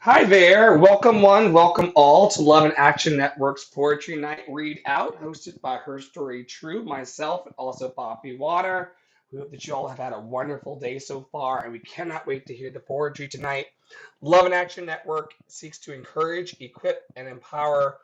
Hi there. Welcome one, welcome all to Love and Action Network's Poetry Night Read Out, hosted by Her Story True, myself, and also Poppy Water. We hope that you all have had a wonderful day so far, and we cannot wait to hear the poetry tonight. Love and Action Network seeks to encourage, equip, and empower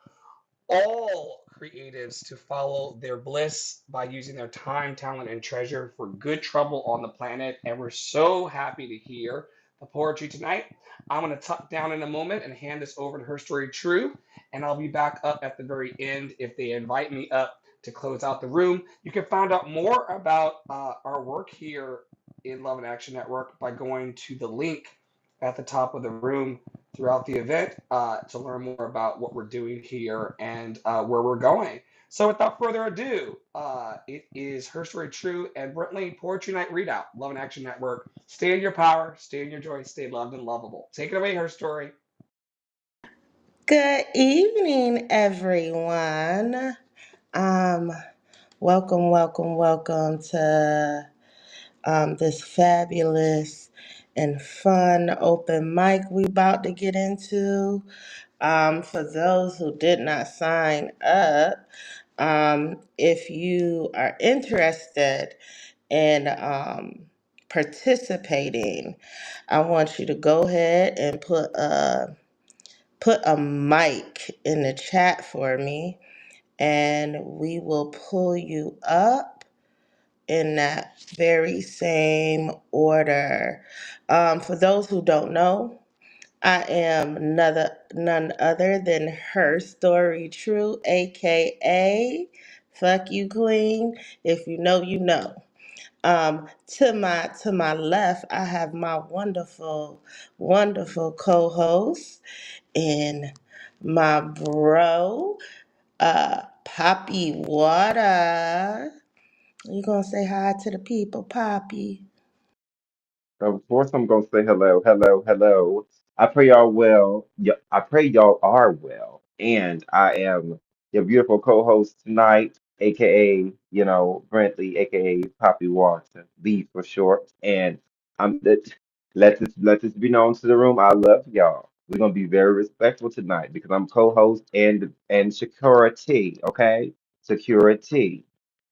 all creatives to follow their bliss by using their time, talent, and treasure for good trouble on the planet. And we're so happy to hear the poetry tonight. I'm going to tuck down in a moment and hand this over to Her Story True, and I'll be back up at the very end if they invite me up to close out the room. You can find out more about our work here in Love and Action Network by going to the link at the top of the room throughout the event to learn more about what we're doing here and where we're going. So, without further ado, it is Her Story True and Brentley Poetry Night Readout, Love and Action Network. Stay in your power, stay in your joy, stay loved and lovable. Take it away, Her Story. Good evening, everyone. Um, welcome to this fabulous and fun open mic we about to get into. For those who did not sign up, if you are interested in participating, I want you to go ahead and put a mic in the chat for me and we will pull you up in that very same order. For those who don't know, I am none other than Her Story True, aka Fuck You Queen. If you know, you know. To my left, I have my wonderful co-host and my bro, Poppy Water. You gonna say hi to the people, Poppy? Of course, I'm gonna say hello, hello, hello. I pray y'all well. I pray y'all are well. And I am your beautiful co-host tonight, aka, Brentley, aka Poppy Watson, B for short. And I'm let this be known to the room. I love y'all. We're gonna be very respectful tonight because I'm co-host and security, okay? Security.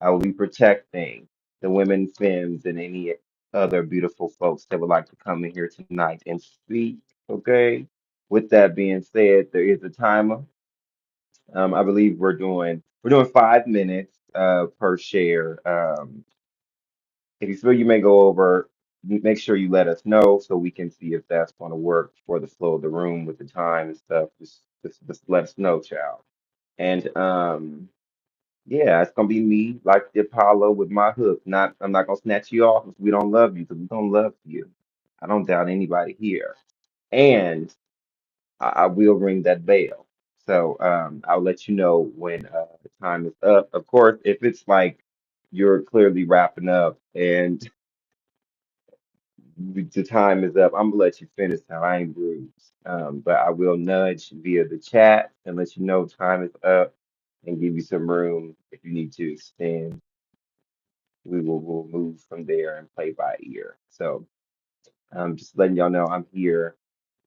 I will be protecting the women, femmes, and any other beautiful folks that would like to come in here tonight and speak. Okay. With that being said, there is a timer. I believe we're doing 5 minutes per share. If you feel you may go over, make sure you let us know so we can see if that's going to work for the flow of the room with the time and stuff. Just let us know, child. And yeah, it's gonna be me like the Apollo with my hook. I'm not gonna snatch you off if we don't love you, because we don't love you. I don't doubt anybody here. And I will ring that bell. So I'll let you know when the time is up. Of course, if it's like you're clearly wrapping up and the time is up, I'm gonna let you finish now. I ain't rude. But I will nudge via the chat and let you know time is up and give you some room if you need to extend. We'll move from there and play by ear. So just letting y'all know I'm here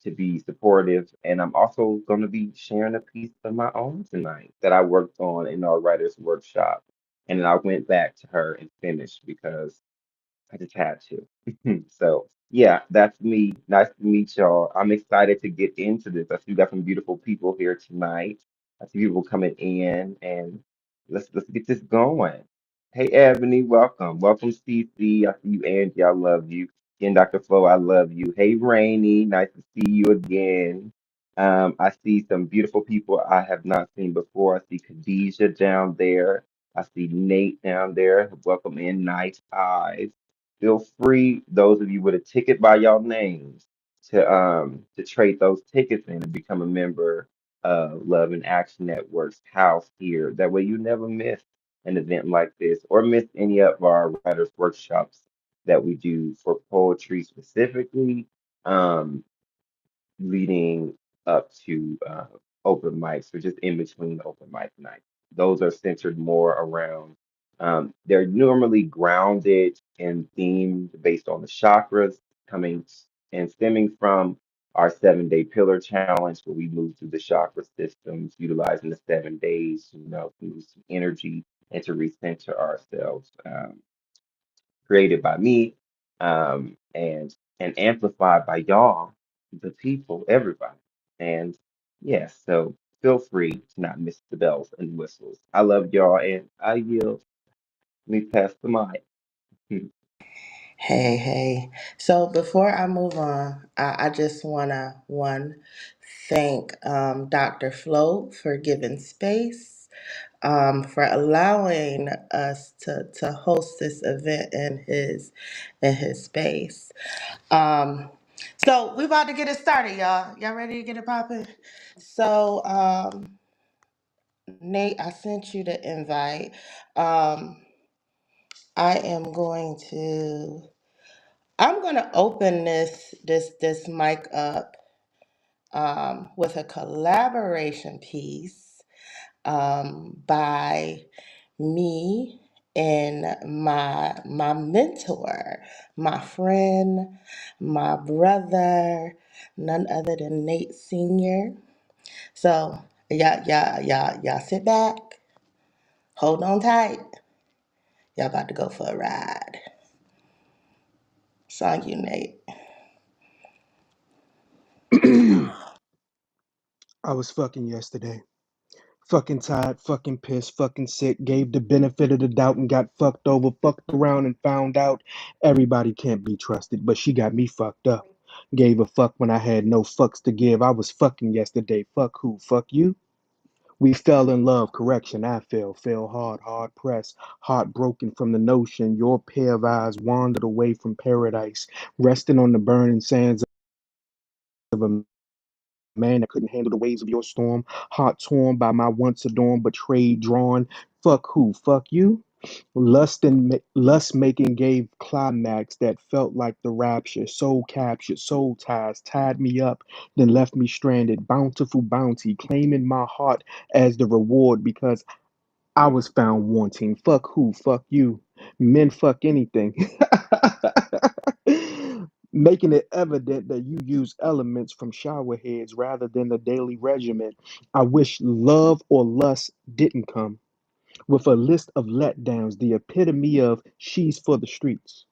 to be supportive, and I'm also going to be sharing a piece of my own tonight that I worked on in our writers' workshop, and then I went back to her and finished because I just had to. So yeah, that's me. Nice to meet y'all. I'm excited to get into this. I see we got some beautiful people here tonight. I see people coming in, and let's get this going. Hey Ebony, welcome. Welcome CC. I see you, Angie. I love you. Again, Dr. Flo, I love you. Hey Rainy, nice to see you again. I see some beautiful people I have not seen before. I see Khadijah down there. I see Nate down there. Welcome in, Night Eyes. Feel free, those of you with a ticket by y'all names, to trade those tickets in and become a member of Love and Action Network's house here. That way you never miss an event like this or miss any of our writers' workshops that we do for poetry specifically. Um, Leading up to open mics, or just in between the open mic nights. Those are centered more around, they're normally grounded and themed based on the chakras coming and stemming from our 7 day pillar challenge where we move through the chakra systems, utilizing the 7 days, to move some energy and to recenter ourselves. Created by me, and amplified by y'all, the people, everybody. And yes, so feel free to not miss the bells and whistles. I love y'all, and I yield. Let me pass the mic. Hey, hey. So before I move on, I just wanna thank Dr. Flo for giving space, for allowing us to host this event in his space. Um, so we about to get it started, y'all. Y'all ready to get it popping? So Nate, I sent you the invite. Um, I am going to. I'm gonna open this mic up with a collaboration piece by me and my mentor, my friend, my brother, none other than Nate Senior. So y'all sit back, hold on tight. Y'all about to go for a ride. It's on you, Nate. I was fucking yesterday. Fucking tired, fucking pissed, fucking sick. Gave the benefit of the doubt and got fucked over. Fucked around and found out everybody can't be trusted. But she got me fucked up. Gave a fuck when I had no fucks to give. I was fucking yesterday. Fuck who? Fuck you? We fell in love. Correction, I fell hard, hard pressed, heartbroken from the notion your pair of eyes wandered away from paradise, resting on the burning sands of a man that couldn't handle the waves of your storm, heart torn by my once adorned, betrayed, drawn. Fuck who? Fuck you? Lust making gave climax that felt like the rapture. Soul captured, soul ties tied me up, then left me stranded. Bountiful bounty claiming my heart as the reward because I was found wanting. Fuck who? Fuck you. Men fuck anything. Making it evident that you use elements from shower heads rather than the daily regimen. I wish love or lust didn't come with a list of letdowns, the epitome of she's for the streets.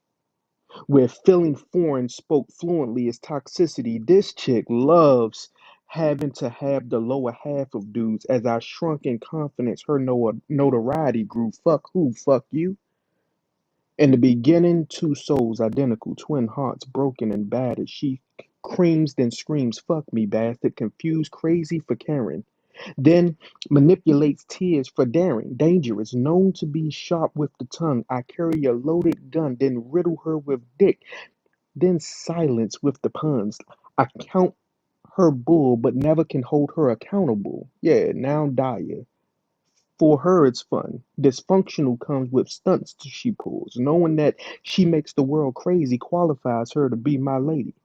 Where feeling foreign spoke fluently is toxicity. This chick loves having to have the lower half of dudes. As I shrunk in confidence, her notoriety grew. Fuck who? Fuck you? In the beginning, two souls identical, twin hearts broken and battered. She creams then screams, fuck me, bastard, confused, crazy for Karen. Then manipulates tears for daring, dangerous, known to be sharp with the tongue. I carry a loaded gun, then riddle her with dick, then silence with the puns. I count her bull, but never can hold her accountable. Yeah, now dire. For her, it's fun. Dysfunctional comes with stunts she pulls. Knowing that she makes the world crazy qualifies her to be my lady.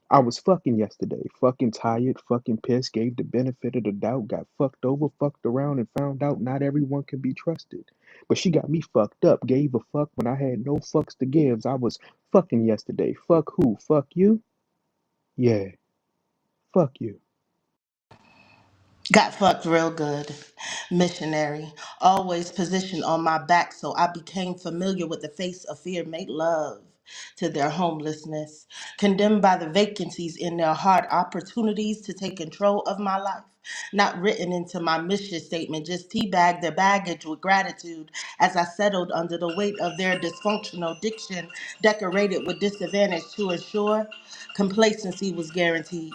I was fucking yesterday. Fucking tired, fucking pissed, gave the benefit of the doubt, got fucked over, fucked around, and found out not everyone can be trusted. But she got me fucked up, gave a fuck when I had no fucks to give. I was fucking yesterday. Fuck who? Fuck you? Yeah, fuck you. Got fucked real good. Missionary. Always positioned on my back, so I became familiar with the face of fear. Made love to their homelessness. Condemned by the vacancies in their heart, opportunities to take control of my life. Not written into my mission statement, just teabagged their baggage with gratitude as I settled under the weight of their dysfunctional diction, decorated with disadvantage to ensure complacency was guaranteed.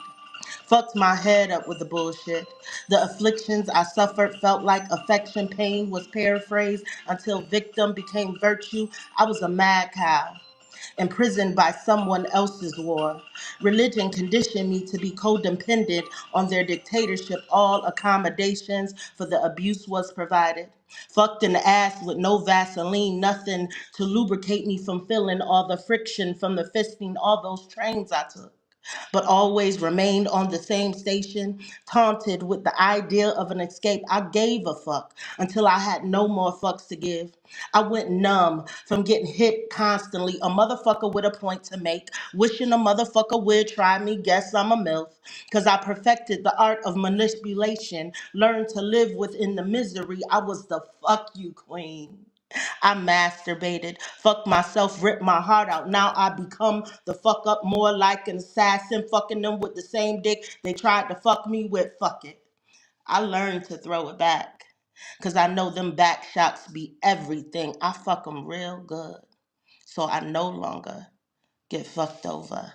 Fucked my head up with the bullshit. The afflictions I suffered felt like affection. Pain was paraphrased until victim became virtue. I was a mad cow, imprisoned by someone else's war. Religion conditioned me to be codependent on their dictatorship. All accommodations for the abuse was provided. Fucked in the ass with no Vaseline, nothing to lubricate me from feeling all the friction from the fisting, all those trains I took. but always remained on the same station, taunted with the idea of an escape. I gave a fuck until I had no more fucks to give. I went numb from getting hit constantly. A motherfucker with a point to make, wishing a motherfucker would try me. Guess I'm a MILF. Because I perfected the art of manipulation, learned to live within the misery. I was the fuck you queen. I masturbated, fucked myself, ripped my heart out. Now I become the fuck up more like an assassin, fucking them with the same dick they tried to fuck me with. Fuck it. I learned to throw it back. Cause I know them back shots be everything. I fuck them real good. So I no longer get fucked over.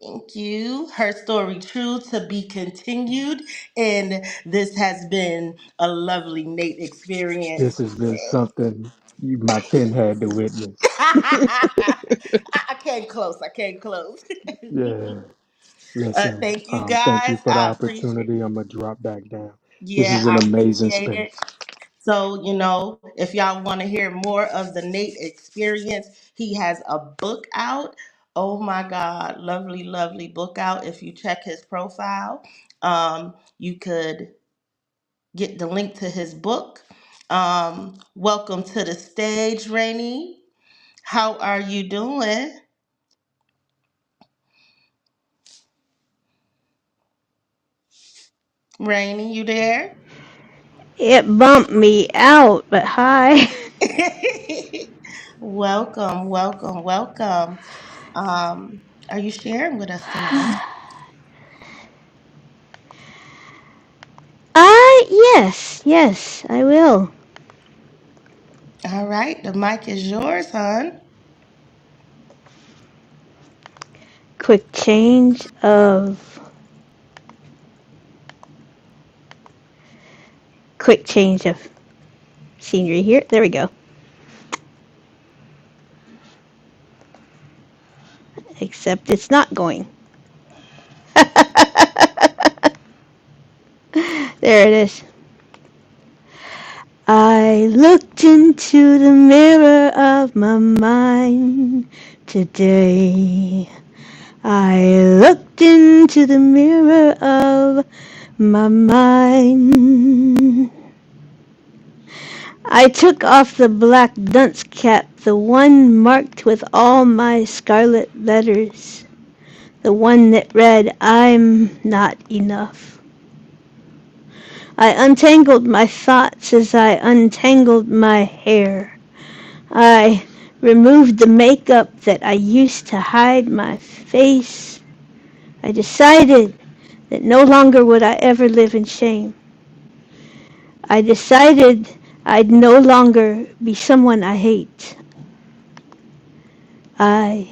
Thank you. Her story true to be continued. And this has been a lovely Nate This experience. has been something my pen had to witness. I came close. I came close. Yeah. Listen, Thank you thank you guys. for the I appreciate. opportunity. I'm gonna drop back down. This Yeah, is an I amazing appreciate it. space. So, if y'all want to hear more of the Nate experience, he has a book out. Oh my God, lovely, lovely book out. If you check his profile, you could get the link to his book. Welcome to the stage, Rainy. How are you doing? Rainy, you there? It bumped me out, but hi. Welcome, welcome, welcome. Are you sharing with us tonight? Yes, I will. All right, the mic is yours, hon. Quick change of quick change of scenery here. There we go. Except it's not going. There it is. I looked into the mirror of my mind today. I looked into the mirror of my mind. I took off the black dunce cap, the one marked with all my scarlet letters, the one that read, I'm not enough. I untangled my thoughts as I untangled my hair. I removed the makeup that I used to hide my face. I decided that no longer would I ever live in shame. I decided I'd no longer be someone I hate. I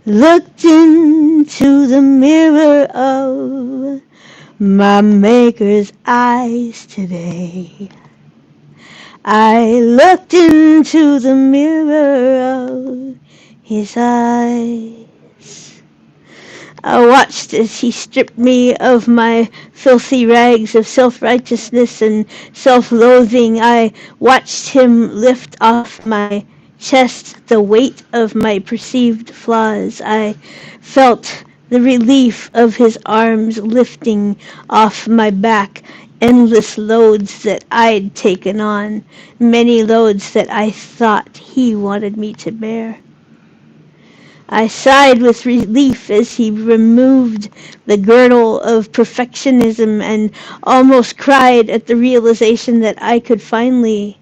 looked into the mirror of my maker's eyes today. I looked into the mirror of his eyes. I watched as he stripped me of my filthy rags of self-righteousness and self-loathing. I watched him lift off my chest the weight of my perceived flaws. I felt the relief of his arms lifting off my back endless loads that I'd taken on, many loads that I thought he wanted me to bear. I sighed with relief as he removed the girdle of perfectionism and almost cried at the realization that I could finally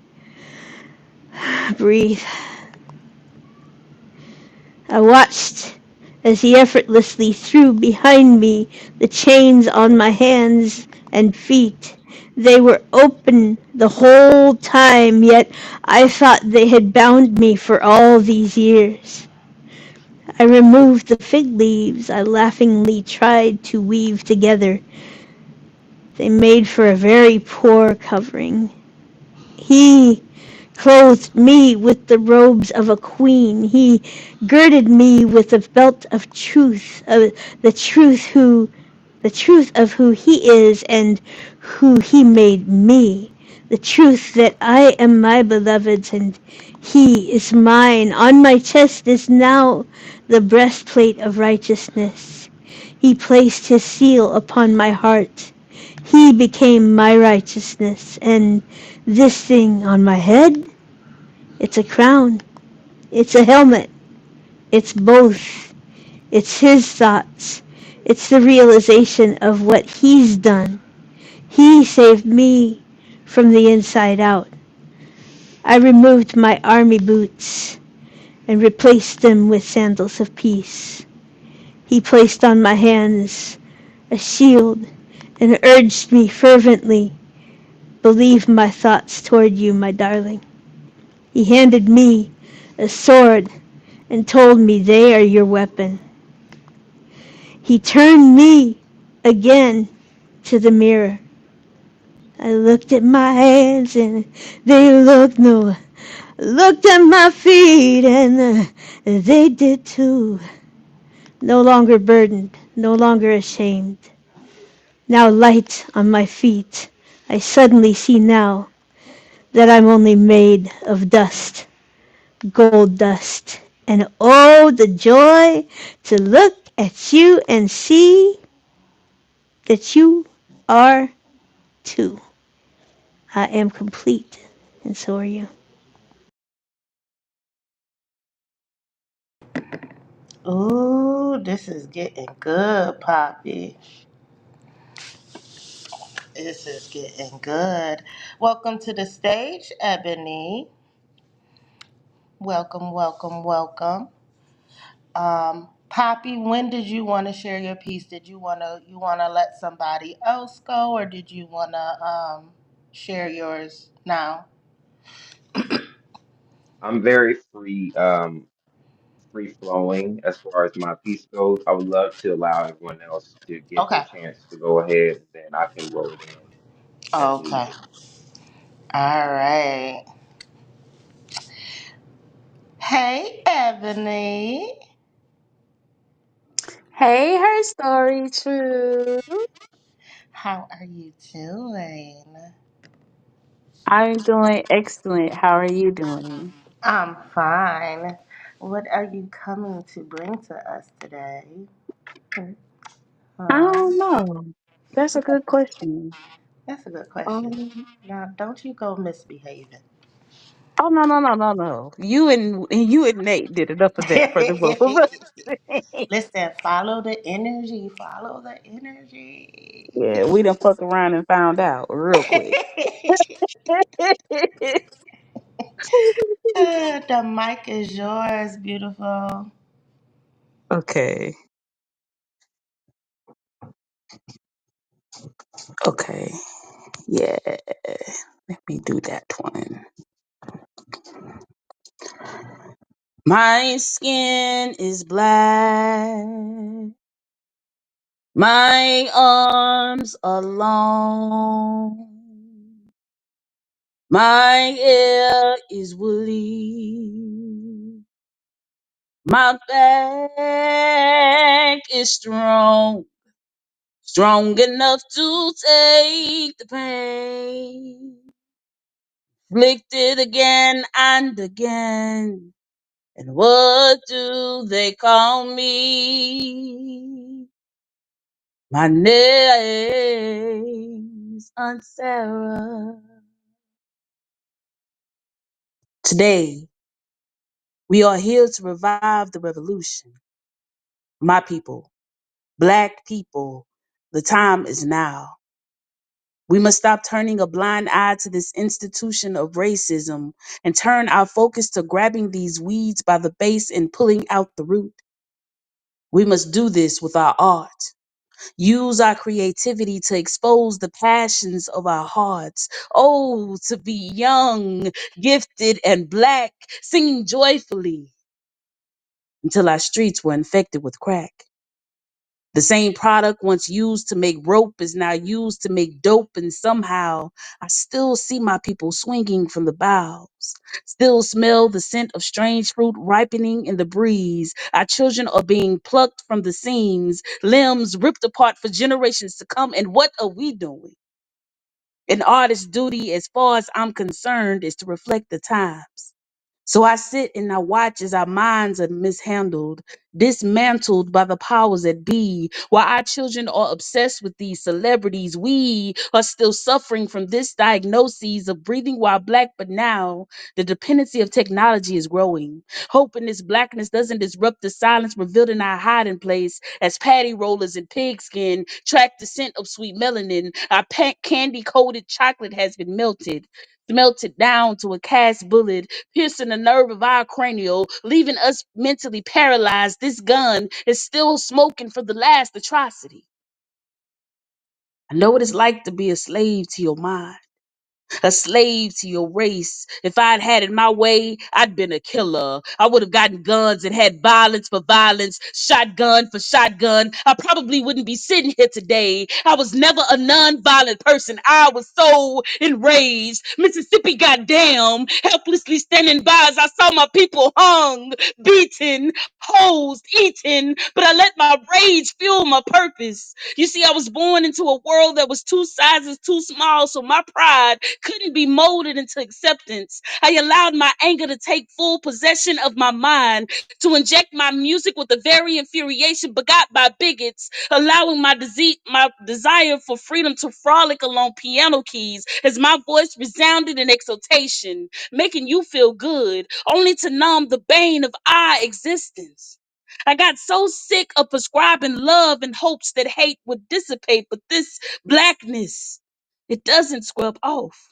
breathe. I watched as he effortlessly threw behind me the chains on my hands and feet. They were open the whole time, yet I thought they had bound me for all these years. I removed the fig leaves I laughingly tried to weave together. They made for a very poor covering. He clothed me with the robes of a queen. He girded me with a belt of truth, of the truth of who he is and who he made me. The truth that I am my beloved's and he is mine. On my chest is now the breastplate of righteousness. He placed his seal upon my heart. He became my righteousness. And this thing on my head, it's a crown. It's a helmet. It's both. It's his thoughts. It's the realization of what he's done. He saved me from the inside out. I removed my army boots and replaced them with sandals of peace. He placed on my hands a shield and urged me fervently, believe my thoughts toward you, my darling. He handed me a sword and told me they are your weapon. He turned me again to the mirror. I looked at my hands and they looked no. Looked at my feet and they did too. No longer burdened, no longer ashamed. Now light on my feet. I suddenly see now that I'm only made of dust, gold dust. And oh, the joy to look at you and see that you are too. I am complete, and so are you. Ooh, this is getting good, Poppy. This is getting good. Welcome to the stage, Ebony. Welcome, welcome, welcome. Poppy, when did you want to share your piece? Did you wanna let somebody else go, or did you wanna share yours now? I'm very free flowing as far as my piece goes. I would love to allow everyone else to get their Okay. chance to go ahead, and then I can roll it in as Okay. needed. All right. Hey, Ebony. Hey, her story true. How are you doing? I'm doing excellent. How are you doing? I'm fine. What are you coming to bring to us today? I Huh? don't know. That's a good question. That's a good question. Um, Now, don't you go misbehaving. oh no no no no no. You and Nate did enough of that for the both of us. Listen, follow the energy. Follow the energy. Yeah, we done fuck around and found out real quick. The mic is yours, beautiful. Okay, okay, yeah. Let me do that one. My skin is black. My arms are long. My hair is woolly. My back is strong. Strong enough to take the pain. Flicked it again and again. And what do they call me? My name's Aunt Sarah. Today, we are here to revive the revolution. My people, black people, the time is now. We must stop turning a blind eye to this institution of racism and turn our focus to grabbing these weeds by the base and pulling out the root. We must do this with our art. Use our creativity to expose the passions of our hearts. Oh, to be young, gifted, and black, singing joyfully until our streets were infected with crack. The same product once used to make rope is now used to make dope, and somehow I still see my people swinging from the boughs. Still smell the scent of strange fruit ripening in the breeze. Our children are being plucked from the seams, limbs ripped apart for generations to come. And what are we doing? An artist's duty, as far as I'm concerned, is to reflect the times. So I sit and I watch as our minds are mishandled, dismantled by the powers that be. While our children are obsessed with these celebrities, we are still suffering from this diagnoses of breathing while black. But now the dependency of technology is growing. Hope in this blackness doesn't disrupt the silence revealed in our hiding place as patty rollers and pigskin track the scent of sweet melanin. Our candy coated chocolate has been melted down to a cast bullet piercing the nerve of our cranial, leaving us mentally paralyzed. This gun is still smoking for the last atrocity. I know what it's like to be a slave to your mind, a slave to your race. If I'd had it my way, I'd been a killer. I would have gotten guns and had violence for violence, shotgun for shotgun. I probably wouldn't be sitting here today. I was never a non-violent person. I was so enraged. Mississippi, goddamn, helplessly standing by as I saw my people hung, beaten, hosed, eaten. But I let my rage fuel my purpose. You see, I was born into a world that was two sizes too small, so my pride couldn't be molded into acceptance. I allowed my anger to take full possession of my mind, to inject my music with the very infuriation begot by bigots, allowing my desire for freedom to frolic along piano keys as my voice resounded in exultation, making you feel good, only to numb the bane of our existence. I got so sick of prescribing love in hopes that hate would dissipate, but this blackness, it doesn't scrub off.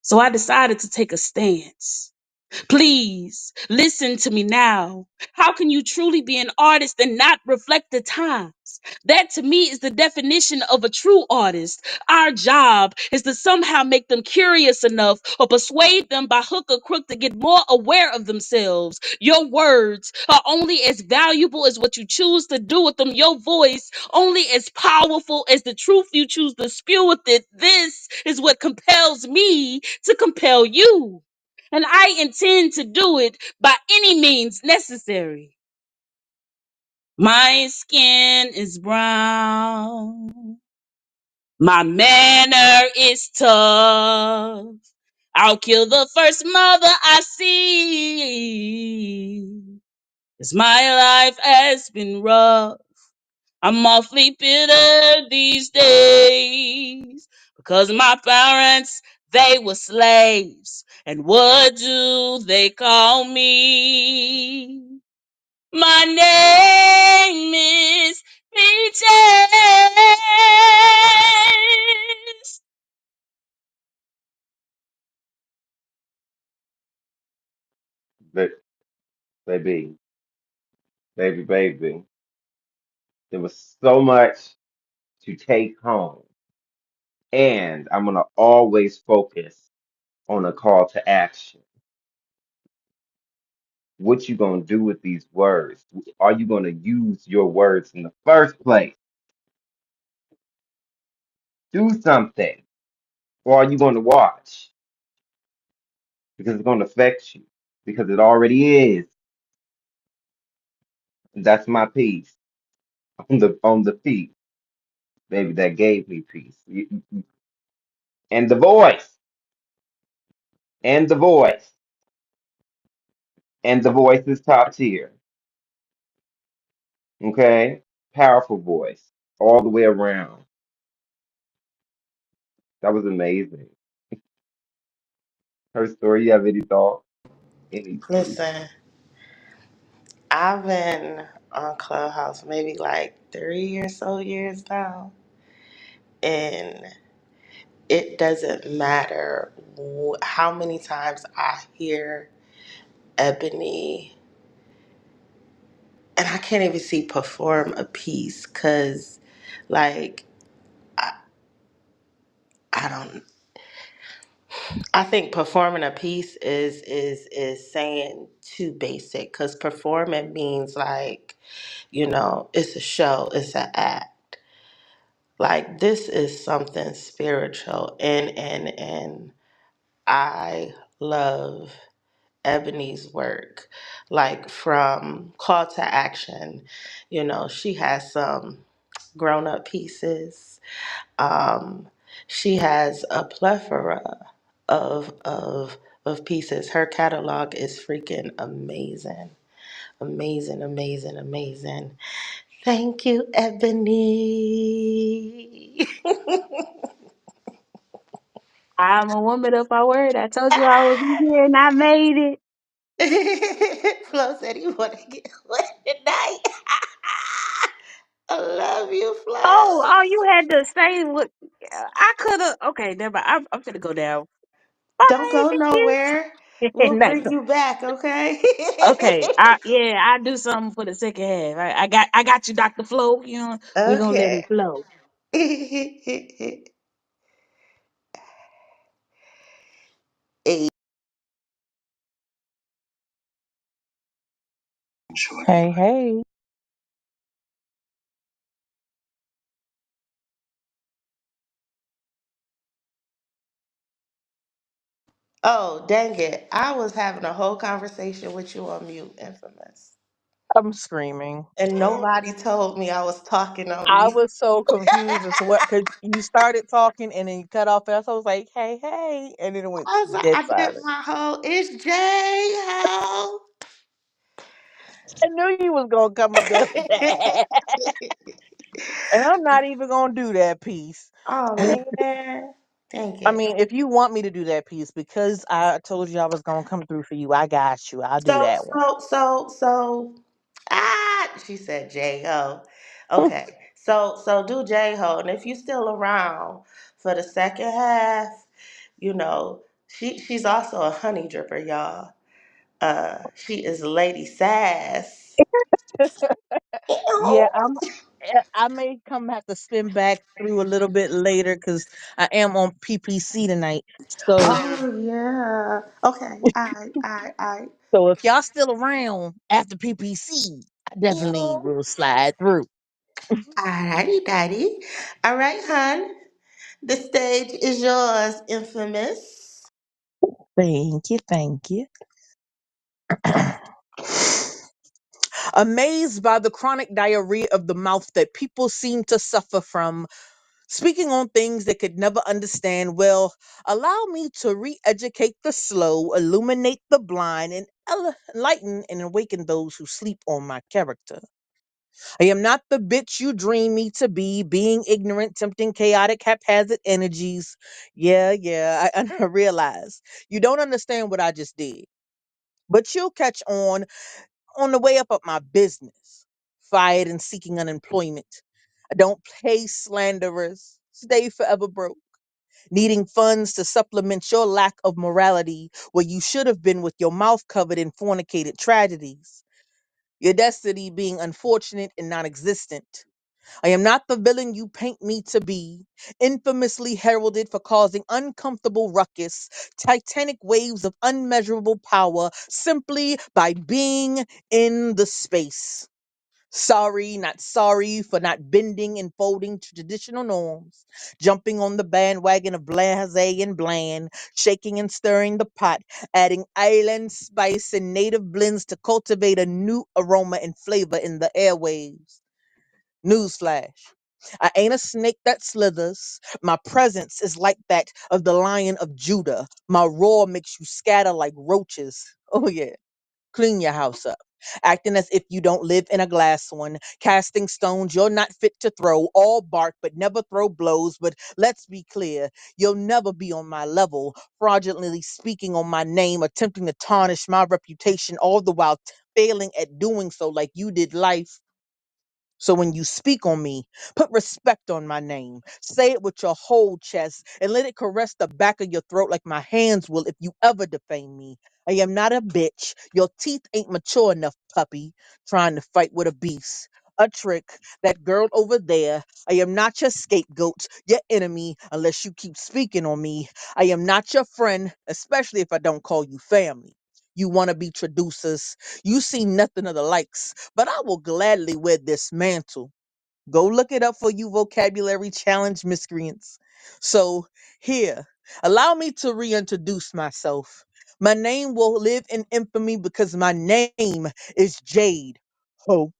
So I decided to take a stance. Please listen to me now. How can you truly be an artist and not reflect the times? That to me is the definition of a true artist. Our job is to somehow make them curious enough or persuade them by hook or crook to get more aware of themselves. Your words are only as valuable as what you choose to do with them. Your voice only as powerful as the truth you choose to spew with it. This is what compels me to compel you. And I intend to do it by any means necessary. My skin is brown. My manner is tough. I'll kill the first mother I see. 'Cause my life has been rough. I'm awfully bitter these days because my parents, they were slaves. And what do they call me? My name is Peaches. But baby, baby, there was so much to take home. And I'm gonna always focus on a call to action. What you gonna do with these words? Are you gonna use your words in the first place? Do something. Or are you gonna watch? Because it's gonna affect you. Because it already is. And that's my piece on the feet. Baby, that gave me peace. And the voice. And the voice. And the voice is top tier. Okay? Powerful voice. All the way around. That was amazing. Her story, you have any thoughts? Any Listen, I've been on Clubhouse maybe like 3 or so years now, and it doesn't matter how many times I hear Ebony, and I can't even see perform a piece because, like, I, I don't. I think performing a piece is saying too basic because performing means like, it's a show, it's an act. Like this is something spiritual, and I love Ebony's work. Like from Call to Action, she has some grown up pieces. Um, She has a plethora of pieces. Her catalog is freaking amazing. Amazing, amazing, amazing. Thank you, Ebony. I'm a woman of my word. I told you I would be here and I made it. Flo said he want to get wet tonight. I love you, Oh, Flo. all you had to say was I could have. Okay, never mind. I'm gonna go down. Bye, Don't go nowhere. bitches. We'll Not bring go- you back, okay? okay, yeah, I do something for the second half. I got you, Doctor Flo. You know, we gonna let it Okay. flow. Hey, hey. Oh, dang it. I was having a whole conversation with you on mute, Infamous. I'm screaming. And nobody told me I was talking on I mute. was so confused as to what, because you started talking and then you cut off, and so I was like, hey, hey. And then it went I was like, dead I did silent. my whole, it's Jay, ho. I knew you was going to come up there with that. And I'm not even going to do that piece. Oh, man. Thank I it. mean, if you want me to do that piece, because I told you I was going to come through for you, I got you. I'll do So, that one. she said J Ho. Okay. So do J Ho. And if you still around for the second half, she's also a honey dripper, y'all. She is Lady Sass. Yeah, I may come have to spin back through a little bit later because I am on PPC tonight. So Oh yeah. Okay. I. So if y'all still around after PPC, I definitely Yeah. will slide through. Alrighty, daddy. All right, hon. The stage is yours, Infamous. Thank you, thank you. Amazed by the chronic diarrhea of the mouth that people seem to suffer from, speaking on things they could never understand, well, allow me to re educate the slow, illuminate the blind, and enlighten and awaken those who sleep on my character. I am not the bitch you dream me to be, being ignorant, tempting chaotic, haphazard energies. Yeah, I realize. You don't understand what I just did. But you'll catch on the way up my business. Fired and seeking unemployment. I don't pay slanderers. Stay forever broke. Needing funds to supplement your lack of morality where you should have been with your mouth covered in fornicated tragedies. Your destiny being unfortunate and non existent. I am not the villain you paint me to be, infamously heralded for causing uncomfortable ruckus, titanic waves of unmeasurable power simply by being in the space. Sorry, not sorry for not bending and folding to traditional norms, jumping on the bandwagon of blase and bland, shaking and stirring the pot, adding island spice and native blends to cultivate a new aroma and flavor in the airwaves. Newsflash. I ain't a snake that slithers. My presence is like that of the lion of Judah. My roar makes you scatter like roaches. Oh, yeah. Clean your house up. Acting as if you don't live in a glass one. Casting stones you're not fit to throw. All bark but never throw blows. But let's be clear, you'll never be on my level. Fraudulently speaking on my name, attempting to tarnish my reputation, all the while failing at doing so like you did life. So when you speak on me, put respect on my name. Say it with your whole chest and let it caress the back of your throat like my hands will if you ever defame me. I am not a bitch. Your teeth ain't mature enough, puppy, trying to fight with a beast. A trick, that girl over there. I am not your scapegoat, your enemy, unless you keep speaking on me. I am not your friend, especially if I don't call you family. You want to be traducers. You see nothing of the likes, but I will gladly wear this mantle. Go look it up for you vocabulary challenge miscreants. So, here, allow me to reintroduce myself. My name will live in infamy because my name is Jade. Ho.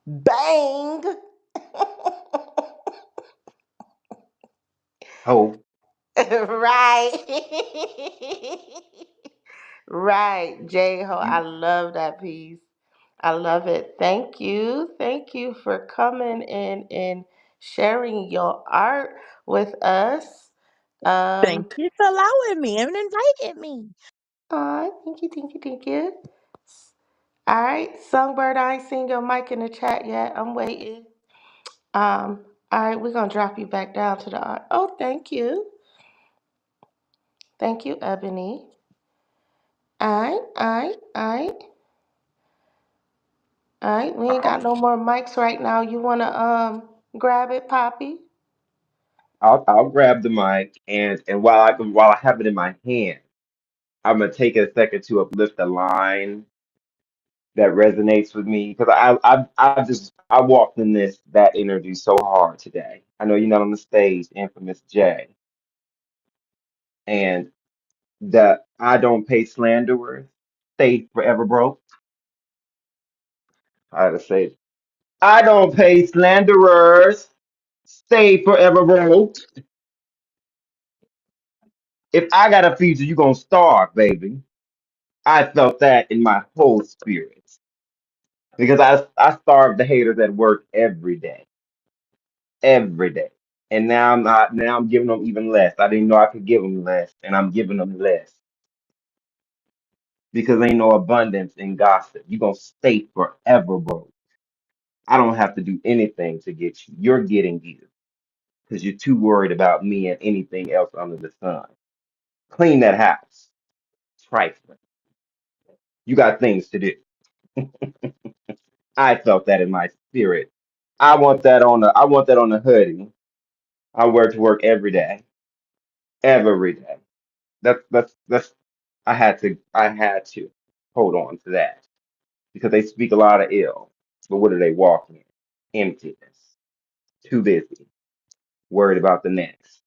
Bang. Ho. Right. Right, J Ho. I You love that piece. I love it. Thank you. Thank you for coming in and sharing your art with us. Thank Um, you for allowing me and inviting me. thank you, thank you, thank you. All right, Songbird, I ain't seen your mic in the chat yet. I'm waiting. All right, we're gonna drop you back down to the art. Oh, thank you. Thank you, Ebony. All right, all right, all right. All right, we ain't got no more mics right now. You wanna grab it, Poppy? I'll grab the mic and while I have it in my hand, I'm gonna take a second to uplift a line that resonates with me because I walked in that energy so hard today. I know you're not on the stage, infamous Jay, and the I don't pay slanderers, stay forever broke. I had to say it. I don't pay slanderers, stay forever broke. If I got a future, you gonna starve, baby. I felt that in my whole spirit because I starved the haters at work every day. And now I'm not. Now I'm giving them even less. I didn't know I could give them less, and I'm giving them less because ain't no abundance in gossip. You gonna stay forever broke. I don't have to do anything to get you. You're getting you because you're too worried about me and anything else under the sun. Clean that house. Trifling. You got things to do. I felt that in my spirit. I want that on the hoodie. I wear it to work every day. Every day. That's I had to hold on to that because they speak a lot of ill. But what are they walking in? Emptiness. Too busy. Worried about the next.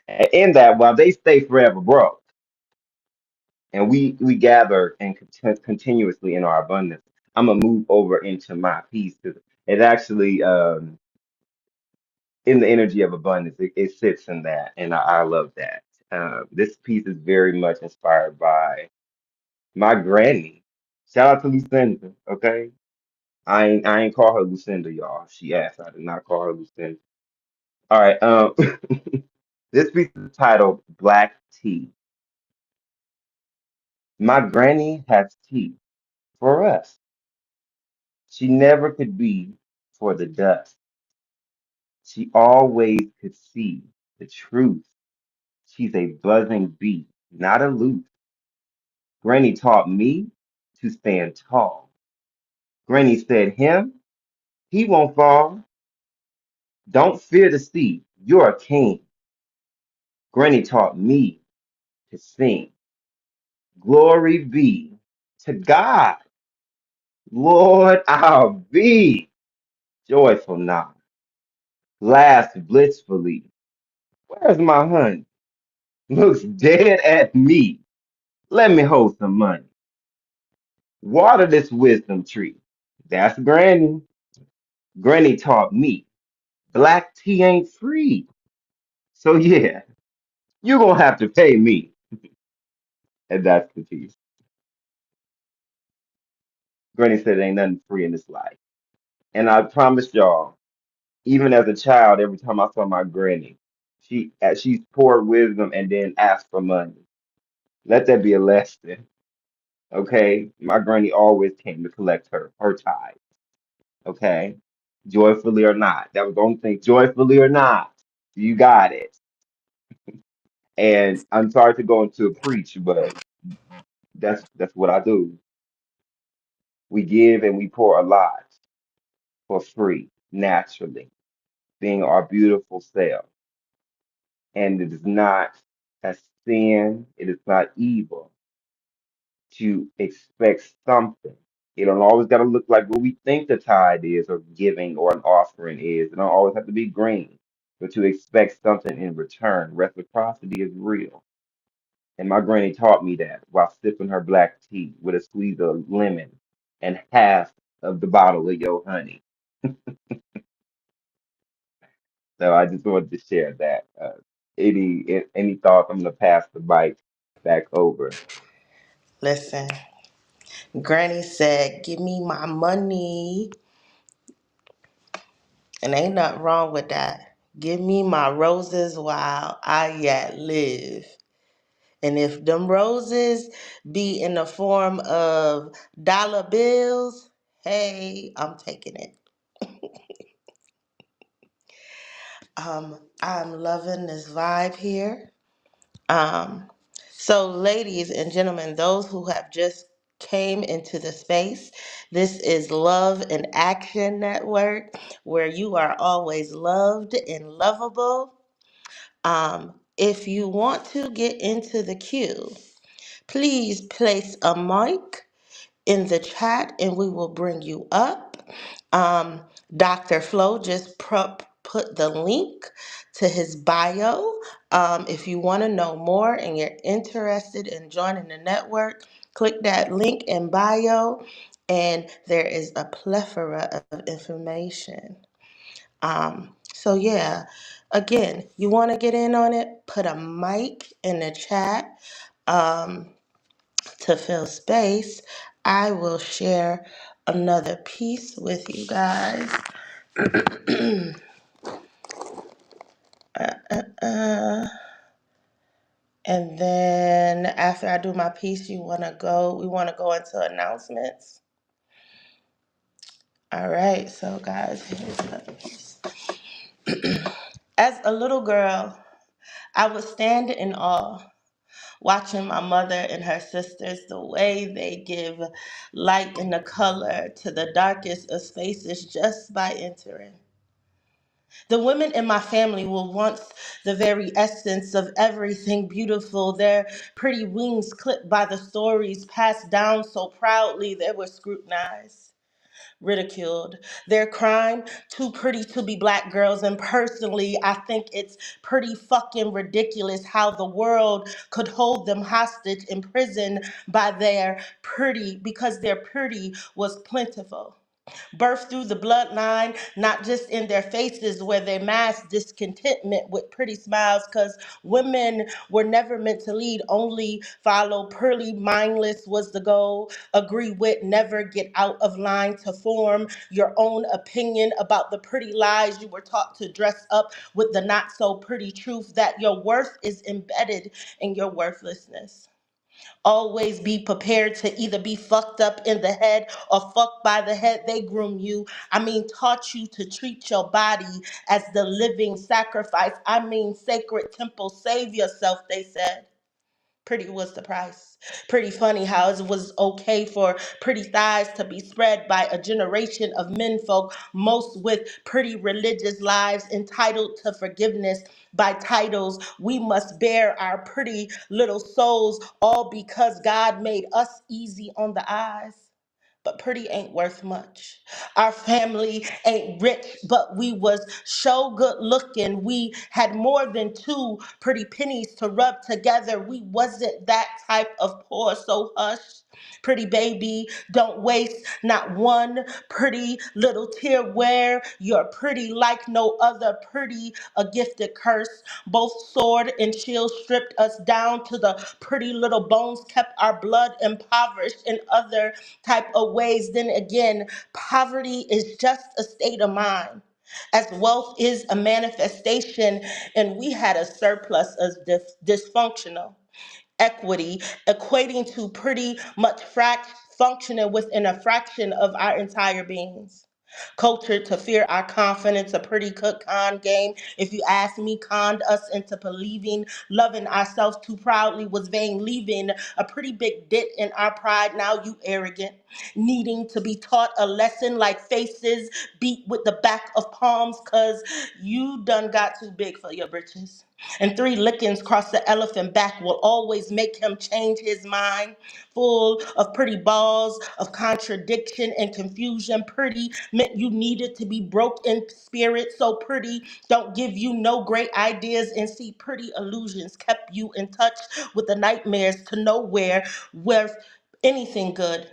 And in that, while they stay forever broke, and we gather and continuously in our abundance, I'm gonna move over into my piece because it actually in the energy of abundance, it sits in that, and I love that. This piece is very much inspired by my granny. Shout out to Lucinda, okay? I ain't call her Lucinda, y'all. She asked. I did not call her Lucinda. All right. This piece is titled Black Tea. My granny has tea for us. She never could be for the dust. She always could see the truth. She's a buzzing bee, not aloof. Granny taught me to stand tall. Granny said, him, he won't fall. Don't fear the sea. You're a king. Granny taught me to sing. Glory be to God. Lord, I'll be joyful now. Laugh blissfully. Where's my honey? Looks dead at me. Let me hold some money. Water this wisdom tree. That's Granny. Granny taught me black tea ain't free. So yeah, you're gonna have to pay me. And that's the piece. Granny said ain't nothing free in this life. And I promise y'all, even as a child, every time I saw my granny, she's poured wisdom and then asked for money. Let that be a lesson. Okay? My granny always came to collect her tithe. Okay? Joyfully or not. That was the only thing. Joyfully or not. You got it. And I'm sorry to go into a preach, but that's what I do. We give and we pour a lot for free, naturally, being our beautiful self. And it is not a sin, it is not evil to expect something. It don't always got to look like what we think the tithe is or giving or an offering is. It don't always have to be green, but to expect something in return. Reciprocity is real. And my granny taught me that while sipping her black tea with a squeeze of lemon and half of the bottle of your honey. So I just wanted to share that. Any thoughts? I'm gonna pass the mic back over. Listen, Granny said, "Give me my money," and ain't nothing wrong with that. Give me my roses while I yet live. And if them roses be in the form of dollar bills, hey, I'm taking it. I'm loving this vibe here. Um, so, ladies and gentlemen, those who have just came into the space, this is Love and Action Network, where you are always loved and lovable. If you want to get into the queue, please place a mic in the chat and we will bring you up. Um, Dr. Flo just put the link to his bio. If you want to know more and you're interested in joining the network, click that link in bio, and there is a plethora of information. So, yeah, again, you want to get in on it, put a mic in the chat. Um, to fill space, I will share another piece with you guys. Uh, and then after I do my piece, we want to go into announcements. All right, so guys, here's another piece. As a little girl, I would stand in awe watching my mother and her sisters, the way they give light and the color to the darkest of spaces just by entering. The women in my family were once the very essence of everything beautiful, their pretty wings clipped by the stories passed down so proudly they were scrutinized, ridiculed. Their crime, too pretty to be black girls. And personally, I think it's pretty fucking ridiculous how the world could hold them hostage in prison by their pretty, because their pretty was plentiful, birthed through the bloodline, not just in their faces where they mask discontentment with pretty smiles, because women were never meant to lead, only follow. Pearly mindless was the goal. Agree with, never get out of line to form your own opinion about the pretty lies you were taught to dress up with the not so pretty truth that your worth is embedded in your worthlessness. Always be prepared to either be fucked up in the head or fucked by the head they groom you. I mean, taught you to treat your body as the living sacrifice. I mean, sacred temple, save yourself, they said. Pretty was the price. Pretty funny how it was okay for pretty thighs to be spread by a generation of menfolk, most with pretty religious lives entitled to forgiveness by titles. We must bear our pretty little souls, all because God made us easy on the eyes. But pretty ain't worth much. Our family ain't rich, but we was so good looking. We had more than two pretty pennies to rub together. We wasn't that type of poor, so hush. Pretty baby, don't waste not one pretty little tear. Wear you're pretty like no other. Pretty, a gifted curse. Both sword and shield stripped us down to the pretty little bones, kept our blood impoverished in other type of ways. Then again, poverty is just a state of mind, as wealth is a manifestation, and we had a surplus of dysfunctional equity, equating to pretty much functioning within a fraction of our entire beings. Culture to fear our confidence, a pretty cook con game. If you ask me, conned us into believing, loving ourselves too proudly was vain, leaving a pretty big dent in our pride. Now you arrogant, needing to be taught a lesson like faces beat with the back of palms, cause you done got too big for your britches. And three lickings across the elephant back will always make him change his mind. Full of pretty balls of contradiction and confusion. Pretty meant you needed to be broke in spirit. So pretty don't give you no great ideas, and see pretty illusions kept you in touch with the nightmares to nowhere worth anything good.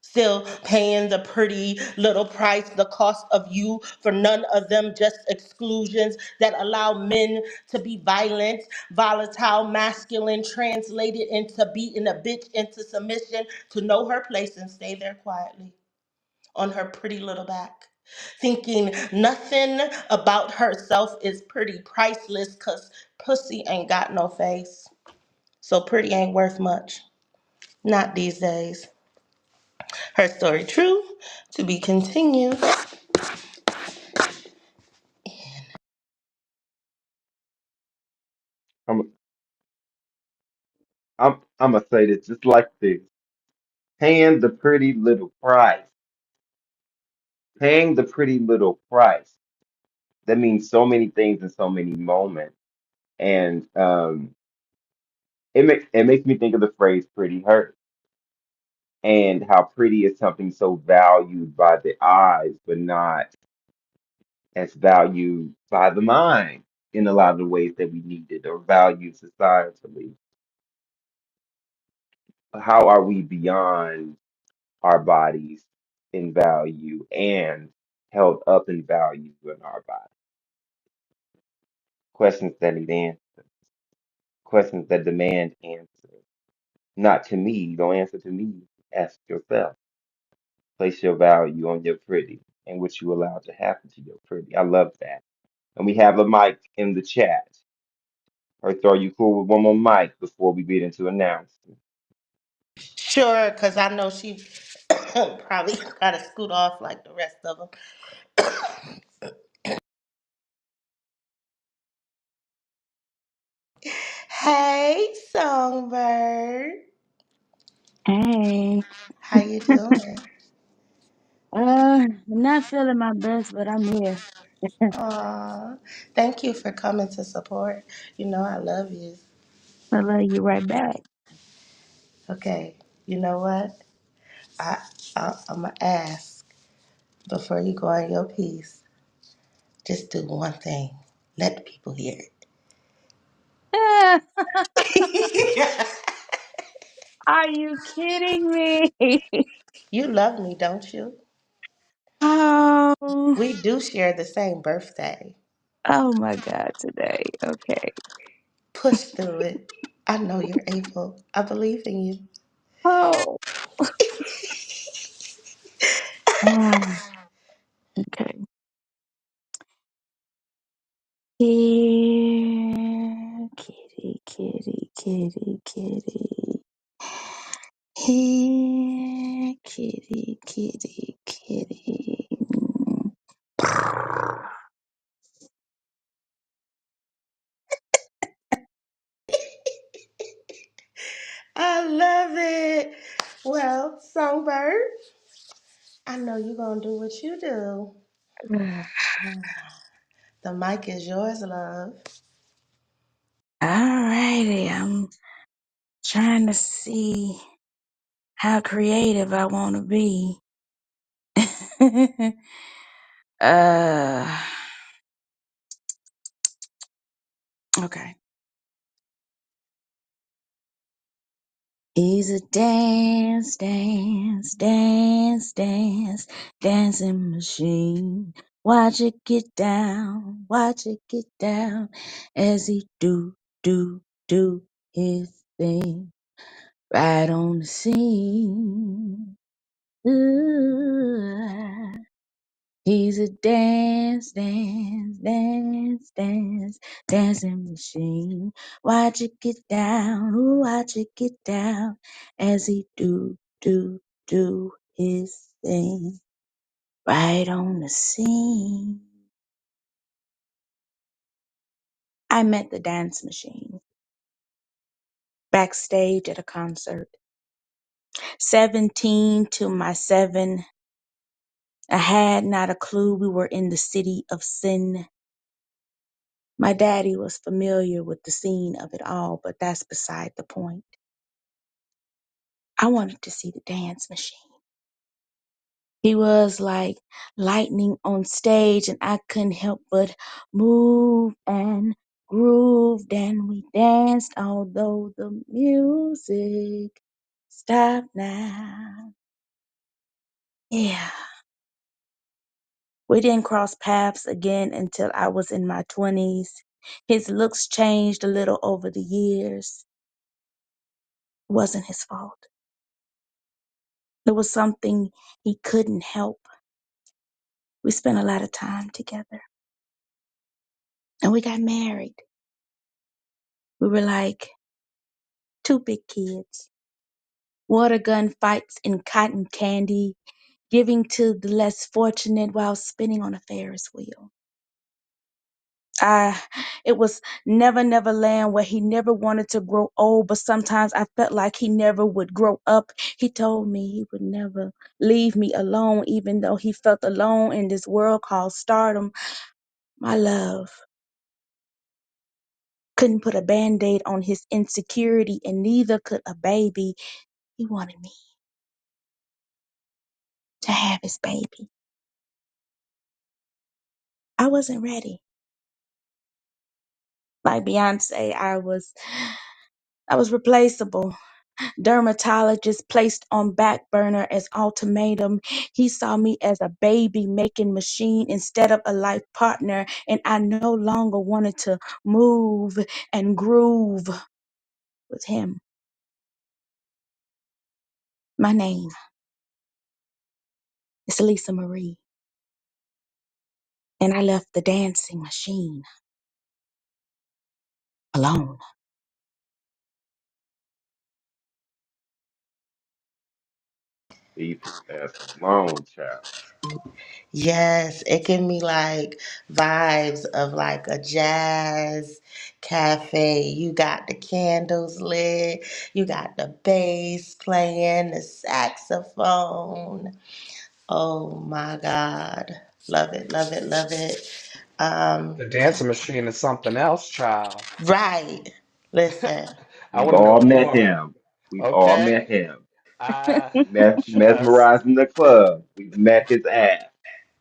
Still paying the pretty little price, the cost of you, for none of them just exclusions that allow men to be violent, volatile, masculine, translated into beating a bitch into submission, to know her place and stay there quietly on her pretty little back, thinking nothing about herself is pretty, priceless, cause pussy ain't got no face. So pretty ain't worth much. Not these days. Her story true, to be continued. I'm I'm gonna say this just like this. Paying the pretty little price. Paying the pretty little price. That means so many things in so many moments. And it makes me think of the phrase pretty hurt, and how pretty is something so valued by the eyes, but not as valued by the mind in a lot of the ways that we need it or valued societally. How are we beyond our bodies in value and held up in value in our body? Questions that need answers, questions that demand answers. Not to me, don't answer to me. Ask yourself. Place your value on your pretty and what you allow to happen to your pretty. I love that. And we have a mic in the chat. Arthur, are you cool with one more mic before we get into announcement? Sure, because I know she probably got to scoot off like the rest of them. Hey, Songbird. Hey, How you doing? not feeling my best, but I'm here. Aw, thank you for coming to support. You know I love you. I love you right back. Okay, you know what? I, I'm going to ask before you go on your piece, just do one thing. Let the people hear Ah, it. are you kidding me? You love me, don't you? Oh, We do share the same birthday. oh my God, today. Okay. Push through it. I know you're able. I believe in you. Oh, ah, okay. Here, kitty, kitty, kitty, kitty. Here, kitty, kitty, kitty. I love it. Well, Songbird, I know you're going to do what you do. The mic is yours, love. Alrighty, I'm trying to see how creative I want to be. uh, okay. He's a dance, dance, dance, dance, dancing machine. Watch it get down as he do his thing right on the scene. Ooh. He's a dance, dance, dance, dance, dancing machine. Watch it get down, ooh, watch it get down as he do his thing right on the scene. I met the dance machine backstage at a concert. 17 to my 7. I had not a clue we were in the city of sin. My daddy was familiar with the scene of it all, but that's beside the point. I wanted to see the dance machine. He was like lightning on stage, and I couldn't help but move and grooved, and we danced, although the music stopped now. Yeah. We didn't cross paths again until I was in my 20s. His looks changed a little over the years. It wasn't his fault. It was something he couldn't help. We spent a lot of time together and we got married. We were like two big kids. Water gun fights and cotton candy, giving to the less fortunate while spinning on a Ferris wheel. I, it was never, never land where he never wanted to grow old, but sometimes I felt like he never would grow up. He told me he would never leave me alone, even though he felt alone in this world called stardom. My love couldn't put a band aid on his insecurity, and neither could a baby. He wanted me to have his baby. I wasn't ready. Like Beyonce, I was replaceable. Dermatologist placed on back burner as ultimatum. He saw me as a baby making machine instead of a life partner, and I no longer wanted to move and groove with him. My name is Lisa Marie, and I left the dancing machine alone. Leave his ass alone, child. Yes, it give me like vibes of like a jazz cafe. You got the candles lit, you got the bass playing, the saxophone. Oh my God. Love it, love it, love it. Um, The dancing machine is something else, child. right. Listen. I We've want to know all met more. him. We've all Okay. met him. Uh, just Mesmerizing the club. We've met his ass.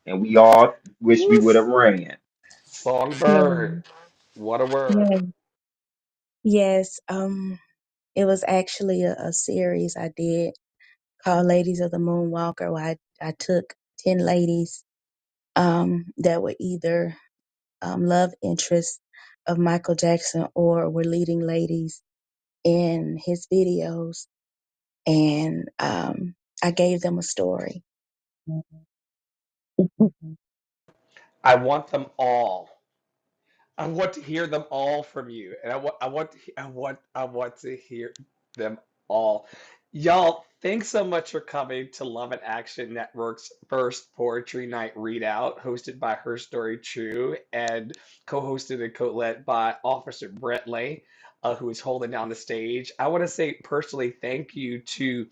And we all wish we would have who's ran. Songbird. Yeah. What a word. Yeah. Yes. It was actually a series I did called Ladies of the Moonwalker, where I took 10 ladies that were either love interests of Michael Jackson or were leading ladies in his videos. And I gave them a story. I want them all. I want to hear them all from you, and I want to hear them all. Y'all, thanks so much for coming to Love and Action Network's first Poetry Night Readout, hosted by Her Story True and co-hosted and co-led by Officer Brentley, who is holding down the stage. I want to say personally thank you to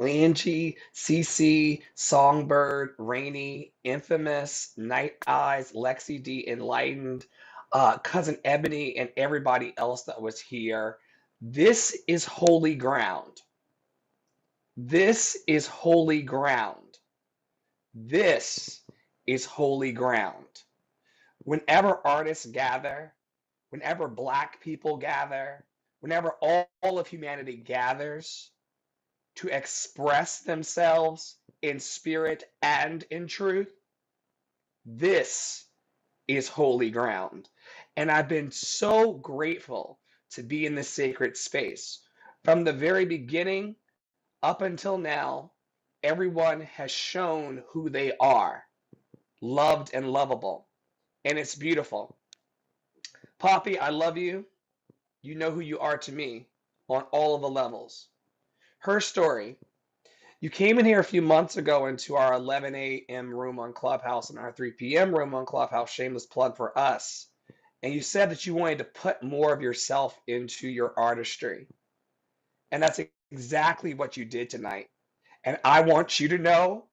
Angie, CC, Songbird, Rainy, Infamous, Night Eyes, Lexi D, Enlightened, Cousin Ebony, and everybody else that was here. This is holy ground. This is holy ground. This is holy ground. Whenever artists gather, whenever Black people gather, whenever all of humanity gathers, to express themselves in spirit and in truth, this is holy ground. And I've been so grateful to be in this sacred space. From the very beginning up until now, everyone has shown who they are, loved and lovable. And it's beautiful. Poppy, I love you. You know who you are to me on all of the levels. Her story. You came in here a few months ago into our 11 a.m. room on Clubhouse and our 3 p.m. room on Clubhouse, shameless plug for us. And you said that you wanted to put more of yourself into your artistry. And that's exactly what you did tonight. And I want you to know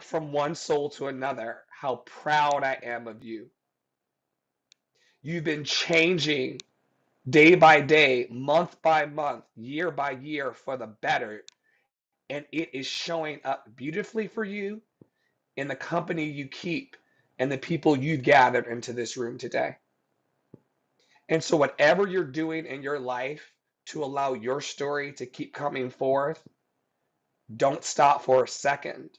from one soul to another how proud I am of you. You've been changing day by day, month by month, year by year for the better. And it is showing up beautifully for you in the company you keep and the people you've gathered into this room today. And so, whatever you're doing in your life to allow your story to keep coming forth, Don't stop for a second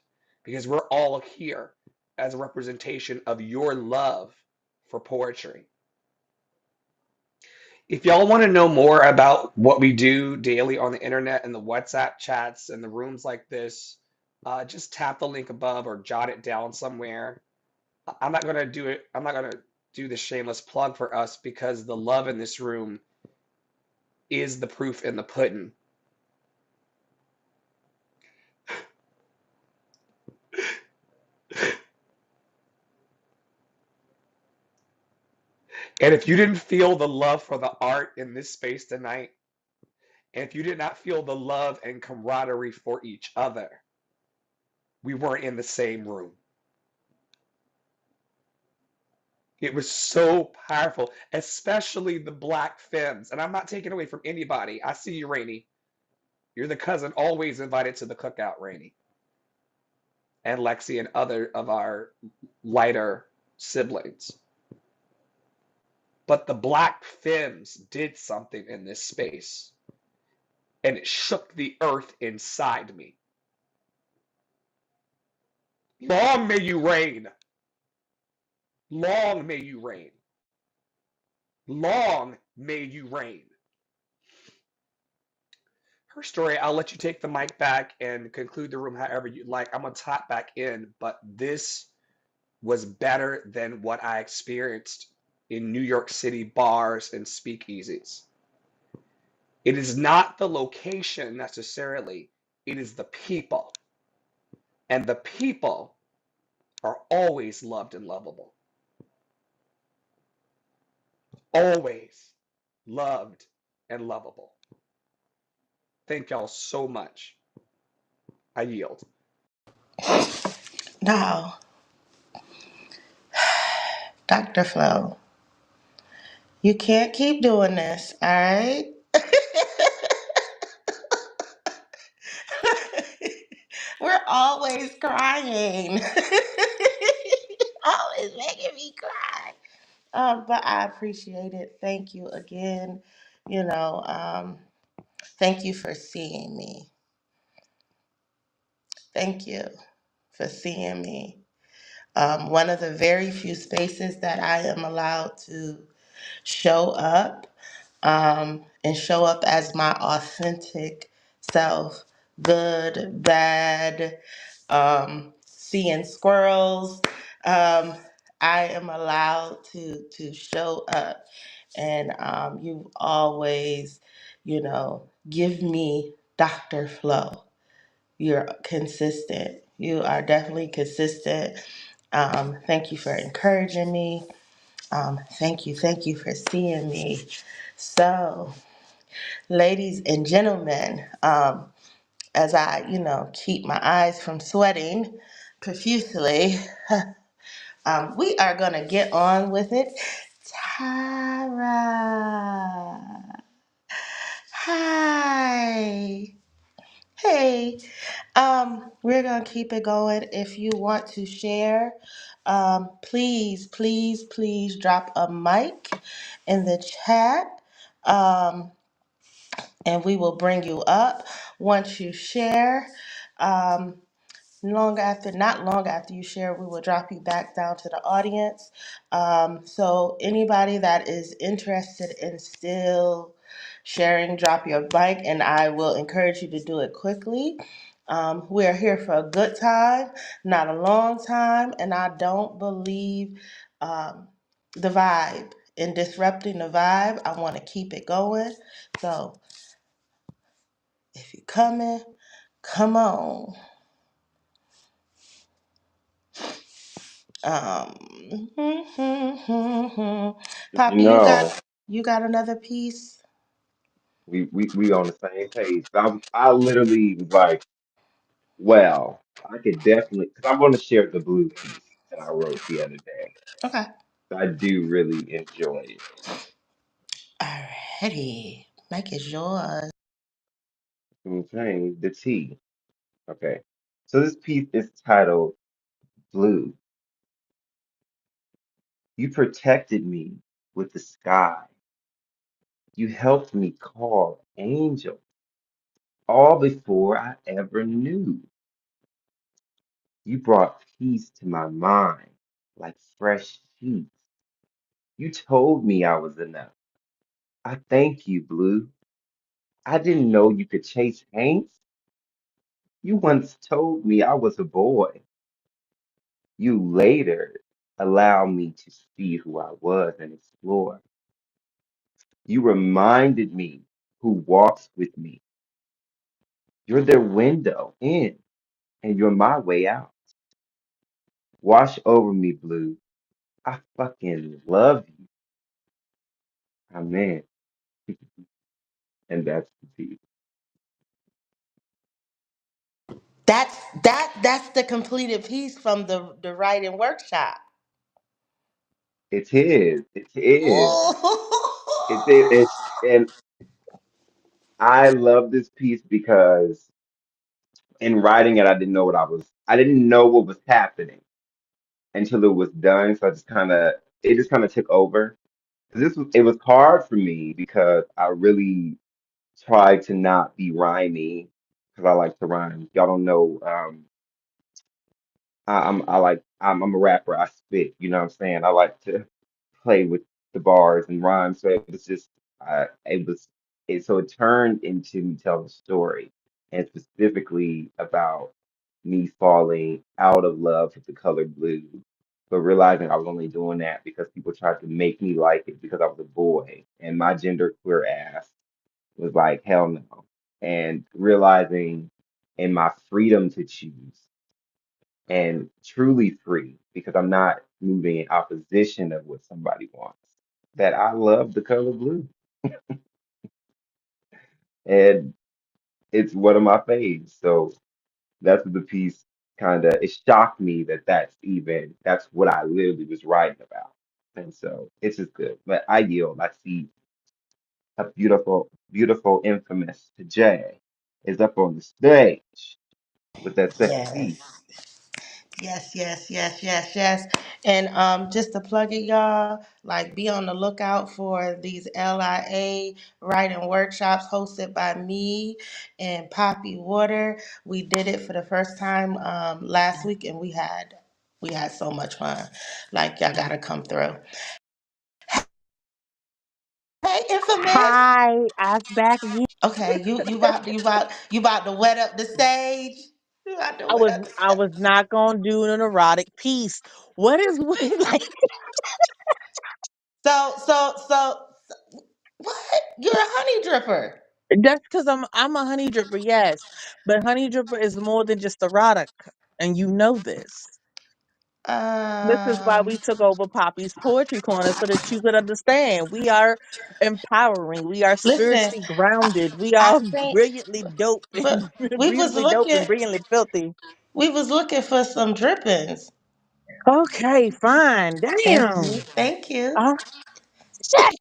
because we're all here as a representation of your love for poetry. If y'all want to know more about what we do daily on the internet and the WhatsApp chats and the rooms like this, just tap the link above or jot it down somewhere. I'm not going to do it. I'm not going to do the shameless plug for us because the love in this room is the proof in the pudding. And if you didn't feel the love for the art in this space tonight, and if you did not feel the love and camaraderie for each other, we weren't in the same room. It was so powerful, especially the black femmes. And I'm not taking away from anybody. I see you, Rainey. You're the cousin always invited to the cookout, Rainey. And Lexi and other of our lighter siblings. But the black femmes did something in this space, and it shook the earth inside me. Long may you reign. Long may you reign. Long may you reign. Her story, I'll let you take the mic back and conclude the room however you'd like. I'm going to tap back in, but this was better than what I experienced in New York City bars and speakeasies. It is not the location necessarily, it is the people. And the people are always loved and lovable. Always loved and lovable. Thank y'all so much. I yield. Now, Dr. Flo, you can't keep doing this, all right? We're always crying. Always making me cry. But I appreciate it. Thank you again. You know, thank you for seeing me. Thank you for seeing me. One of the very few spaces that I am allowed to show up and show up as my authentic self, good, bad, seeing squirrels. Um, I am allowed to show up, and you always, give me Dr. Flow. You're consistent. You are definitely consistent. Thank you for encouraging me. Thank you for seeing me. So, ladies and gentlemen, as I, keep my eyes from sweating profusely, we are going to get on with it. Tara, hi. Hey, we're gonna keep it going. If you want to share, please drop a mic in the chat, um, and we will bring you up once you share. Um, not long after you share, we will drop you back down to the audience. So anybody that is interested in still sharing, drop your mic, and I will encourage you to do it quickly. We are here for a good time, not a long time, and I don't believe the vibe. In disrupting the vibe, I want to keep it going. So if you're coming, come on. Um, You Poppy, know, you got another piece? we on the same page. I literally was like, well, I could definitely because I'm going to share the blue piece that I wrote the other day. Okay. I do really enjoy it. Alrighty. Mike is yours. Okay, the T. Okay, so this piece is titled "Blue." You protected me with the sky. You helped me call angels. all before I ever knew. You brought peace to my mind like fresh sheets. You told me I was enough. I thank you, Blue. I didn't know you could chase Hanks. You once told me I was a boy. You later allowed me to see who I was and explore. You reminded me who walks with me. You're their window in, and you're my way out. Wash over me, Blue. I fucking love you. Amen. And that's the piece. That's the completed piece from the writing workshop. It's his. It's his. Oh, And I love this piece because in writing it, I didn't know what was happening until it was done. So it just kind of took over. 'Cause it was hard for me because I really tried to not be rhymey because I like to rhyme. Y'all don't know. I'm a rapper. I spit. You know what I'm saying? I like to play with the bars and rhymes. So it was just, it was, it, so it turned into me telling a story, and specifically about me falling out of love with the color blue, but realizing I was only doing that because people tried to make me like it because I was a boy, and my gender queer ass was like, hell no. And realizing in my freedom to choose and truly free because I'm not moving in opposition of what somebody wants. That I love the color blue, and it's one of my faves. So that's what the piece kind of it shocked me that that's what I literally was writing about, and so it's just good. But I yield. I see a beautiful, beautiful, infamous Jay is up on the stage with that second piece. yes. Yes. And just to plug it, y'all, like be on the lookout for these LIA writing workshops hosted by me and Poppy Water. We did it for the first time last week, and we had so much fun. Like y'all gotta come through. Hey, infamous. Hi, I'm back again. Okay, you about to wet up the stage. You about to I wet was up the I stage. was not gonna do an erotic piece. What is with like So what? You're a honey dripper. that's because I'm a honey dripper, yes. But honey dripper is more than just erotic, and you know this. This is why Um, we took over Poppy's Poetry Corner so that you could understand. We are empowering. We are listen, spiritually grounded. We I are think, brilliantly dope but and we was beautifully dope and looking, brilliantly filthy. we was looking for some drippings. Okay, fine. Thank you, Damn. thank you. Oh, shit.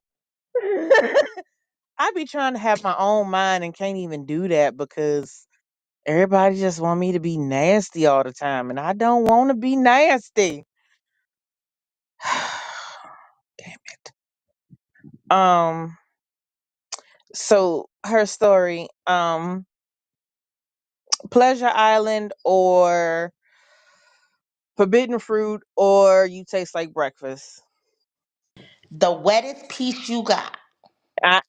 I be trying to have my own mind and can't even do that because everybody just want me to be nasty all the time, and I don't want to be nasty. Damn it. Um. So her story, Pleasure Island or Forbidden Fruit or You Taste Like Breakfast. The wettest piece you got. I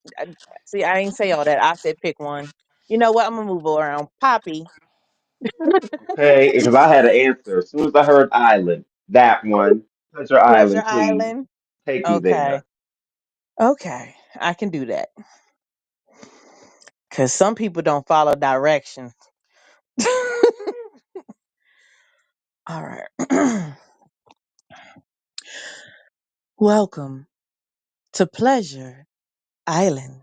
see. I ain't say all that. I said pick one. You know what? I'm gonna move around. Poppy, Okay, because I had an answer. As soon as I heard island, that one, Treasure Pleasure Island, please Island. take me Okay. there. Okay, I can do that. Cause some people don't follow directions. All right. Welcome to Pleasure Island.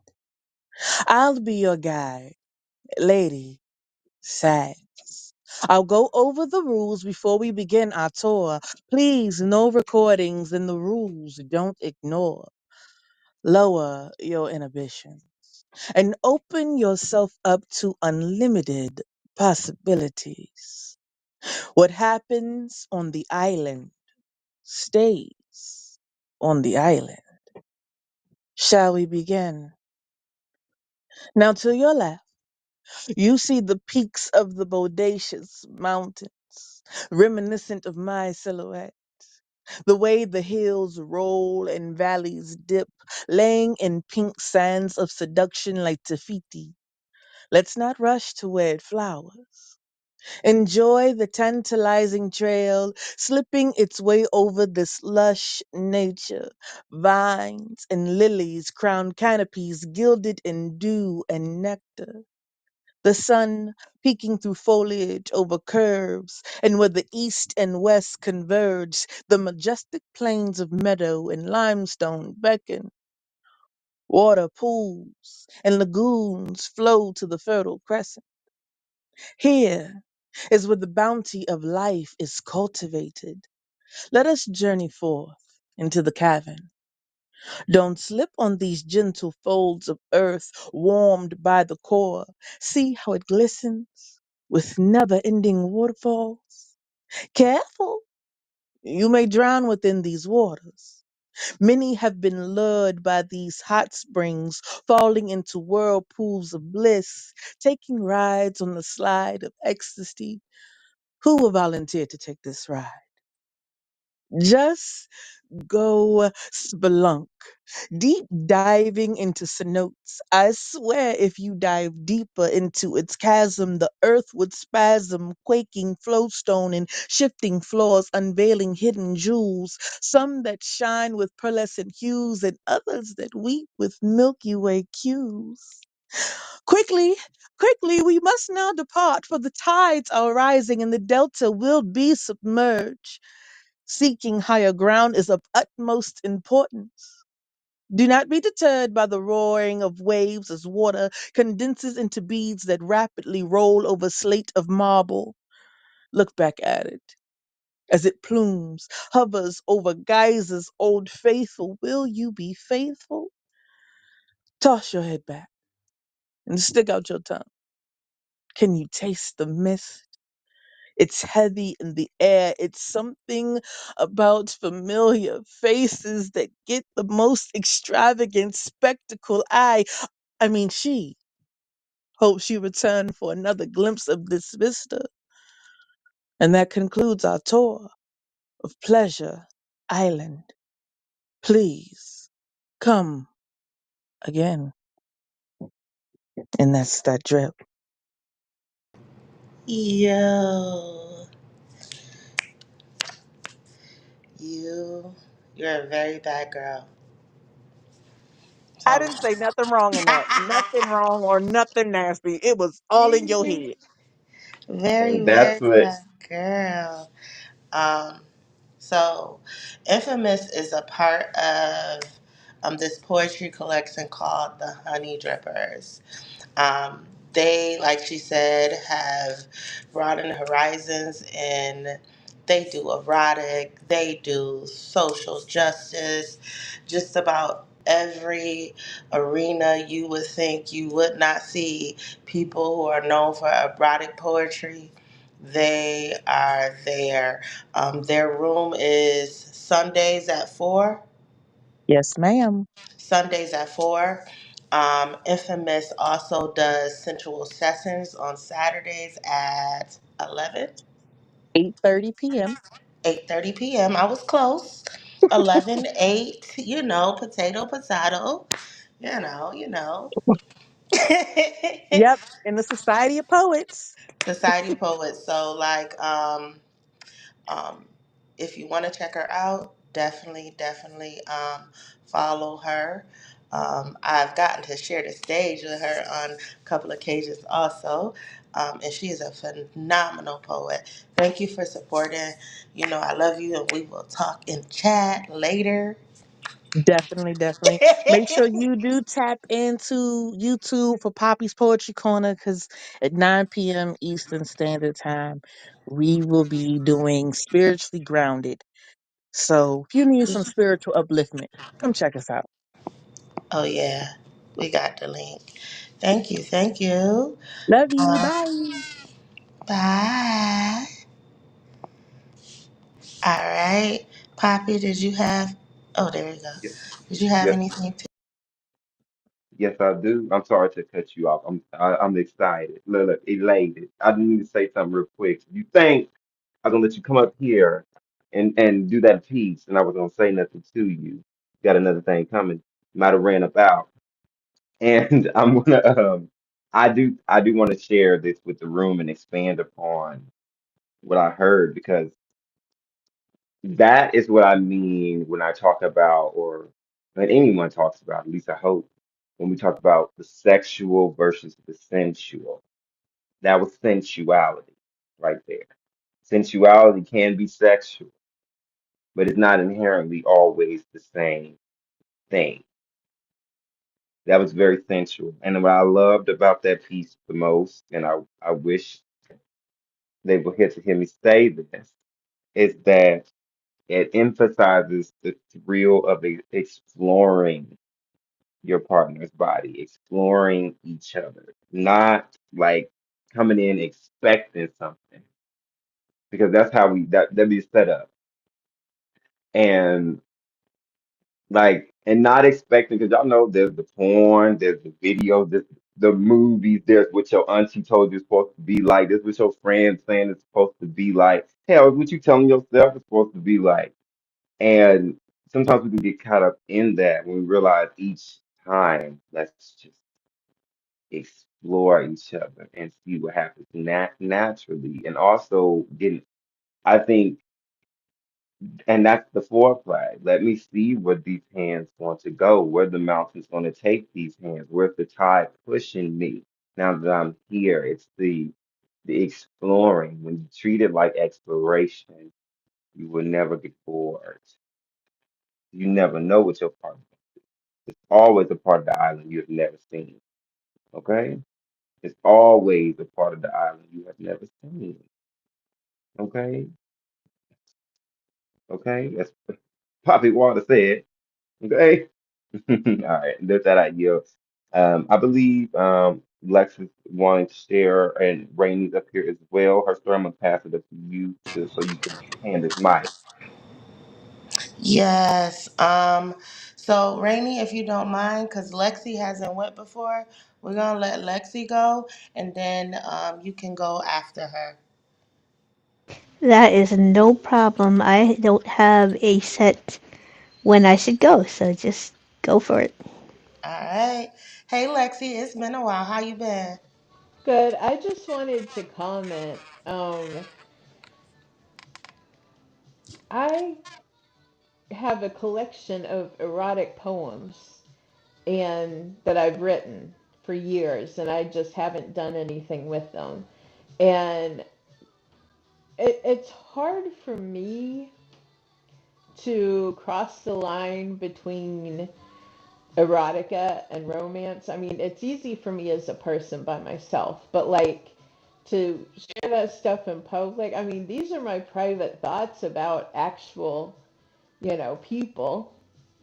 I'll be your guide, Lady Sad. I'll go over the rules before we begin our tour. Please, no recordings and the rules don't ignore. Lower your inhibition and open yourself up to unlimited possibilities. What happens on the island stays on the island. Shall we begin? Now, to your left, You see the peaks of the bodacious mountains, reminiscent of my silhouette. The way the hills roll and valleys dip, laying in pink sands of seduction like Tafiti. Let's not rush to wed flowers. Enjoy the tantalizing trail, slipping its way over this lush nature. Vines and lilies crown canopies gilded in dew and nectar. The sun peeking through foliage over curves, and where the east and west converge, the majestic plains of meadow and limestone beckon. Water pools and lagoons flow to the fertile crescent. Here is where the bounty of life is cultivated. Let us journey forth into the cavern. Don't slip on these gentle folds of earth warmed by the core. See how it glistens with never ending waterfalls. Careful, you may drown within these waters. Many have been lured by these hot springs, falling into whirlpools of bliss, taking rides on the slide of ecstasy. Who will volunteer to take this ride? Just go spelunk. Deep diving into cenotes. I swear if you dive deeper into its chasm, the earth would spasm, quaking flowstone and shifting floors, unveiling hidden jewels, some that shine with pearlescent hues and others that weep with Milky Way cues. Quickly, quickly, we must now depart, for the tides are rising and the delta will be submerged. Seeking higher ground is of utmost importance. Do not be deterred by the roaring of waves as water condenses into beads that rapidly roll over slate of marble. Look back at it as it plumes, hovers over geysers, old faithful. Will you be faithful? Toss your head back and stick out your tongue. Can you taste the mist? It's heavy in the air. It's something about familiar faces that get the most extravagant spectacle. She hopes you return for another glimpse of this vista. And that concludes our tour of Pleasure Island. Please come again. And that's that drip. Yo, you, you're a very bad girl. I So, didn't say nothing wrong in that. Nothing wrong or nothing nasty. It was all in your head. very, And that's very what bad girl. Um, so, Infamous is a part of this poetry collection called the Honey Drippers. They, like she said, have broadened horizons and they do erotic, they do social justice, just about every arena you would think you would not see people who are known for erotic poetry. They are there. Their room is Sundays at 4. Yes, ma'am. Sundays at 4. Infamous also does sensual sessions on Saturdays at 11, 8:30 p.m. 8:30 p.m. I was close. 11, 8, potato, potato, you know. Yep, in the Society of Poets. Society poets. So, Um, if you want to check her out, definitely follow her. I've gotten to share the stage with her on a couple occasions also. And she is a phenomenal poet. Thank you for supporting. I love you, and we will talk in chat later. Definitely, definitely. Make sure you do tap into YouTube for Poppy's Poetry Corner because at 9 p.m. Eastern Standard Time, we will be doing Spiritually Grounded. So if you need some spiritual upliftment, come check us out. Oh, yeah, we got the link. Thank you. Thank you. Love you. Uh, Bye. bye. All right. Poppy, did you have? Oh, there you go. yes, Did you have yes, anything Yes, I do. I'm sorry to cut you off. I'm excited. Look, elated. I need to say something real quick. You think I'm gonna let you come up here and do that piece, and I was gonna say nothing to you. Got another thing coming. Might have ran about, and I'm gonna I do want to share this with the room and expand upon what I heard because that is what I mean when I talk about, or when anyone talks about, at least I hope, when we talk about the sexual versus the sensual. That was sensuality right there. Sensuality can be sexual, but it's not inherently always the same thing. That was very sensual. And what I loved about that piece the most, and I wish they would get to hear me say this, is that it emphasizes the thrill of exploring your partner's body, exploring each other, not like coming in expecting something, because that's how that be set up. And like, and not expecting, because y'all know there's the porn, there's the videos, there's the movies, there's what your auntie told you it's supposed to be like, there's what your friends saying it's supposed to be like. Hell, what you telling yourself it's supposed to be like. And sometimes we can get caught up in that when we realize each time, let's just explore each other and see what happens naturally. And also getting, I think, and that's the foreplay. Let me see where these hands want to go, where the mountain's going to take these hands, where's the tide pushing me now that I'm here. It's the exploring. When you treat it like exploration, you will never get bored. You never know what your partner. It's always a part of the island you have never seen. Okay? It's always a part of the island you have never seen. Okay? Okay? That's Poppy Water said. Okay? All right. There's that idea. I believe Lex is wanting to share, and Rainey's up here as well. Her story, I'm gonna pass it up to you to so you can hand this mic. Yes. So Rainy, if you don't mind, because Lexi hasn't went before, we're gonna let Lexi go, and then you can go after her. That is no problem. I don't have a set when I should go, so just go for it. All right. Hey Lexi, it's been a while. How you been? Good. I just wanted to comment. I have a collection of erotic poems and that I've written for years, and I just haven't done anything with them. And it's hard for me to cross the line between erotica and romance. I mean, it's easy for me as a person by myself, but like to share that stuff in public, I mean, these are my private thoughts about actual, people,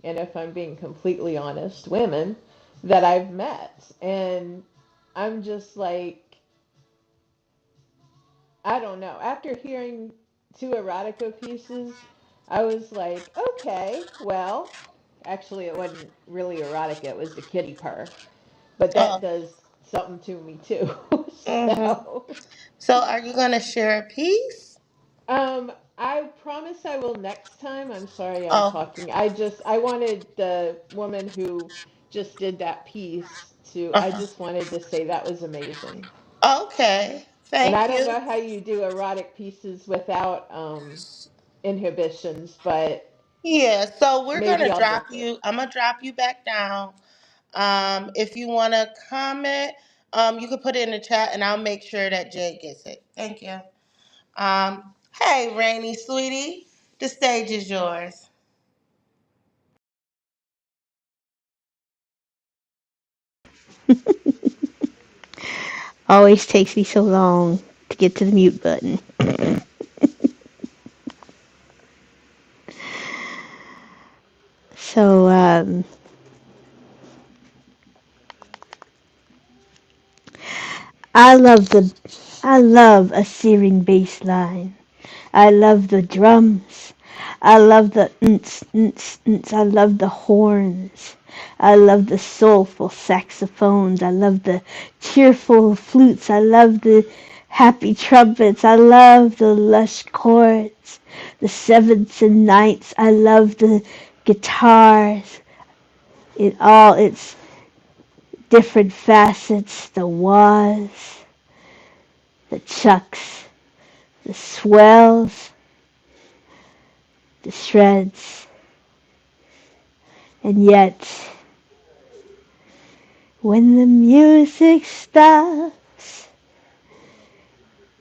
and if I'm being completely honest, women that I've met. And I'm just like, I don't know. After hearing two erotica pieces, I was like, okay, well, actually, it wasn't really erotica, it was the kitty purr. But that Oh. does something to me too. Mm-hmm. So, So are you gonna share a piece? I promise I will next time. I'm sorry I'm Oh. talking. I wanted the woman who just did that piece to, I Uh-huh. just wanted to say that was amazing. Okay. And I Thank don't you. know how you do erotic pieces without inhibitions, but Yeah. So we're maybe gonna I'll drop get there. you. I'm gonna drop you back down. If you wanna comment, you can put it in the chat, and I'll make sure that Jay gets it. Thank you. Hey, Rainy, sweetie, the stage is yours. Always takes me so long to get to the mute button. So, I love the, I love a searing bass line. I love the drums. I love the nts, nts, nts. I love the horns. I love the soulful saxophones. I love the tearful flutes. I love the happy trumpets. I love the lush chords, the sevenths and ninths. I love the guitars in all its different facets, the wahs, the chucks, the swells, the shreds. And yet, when the music stops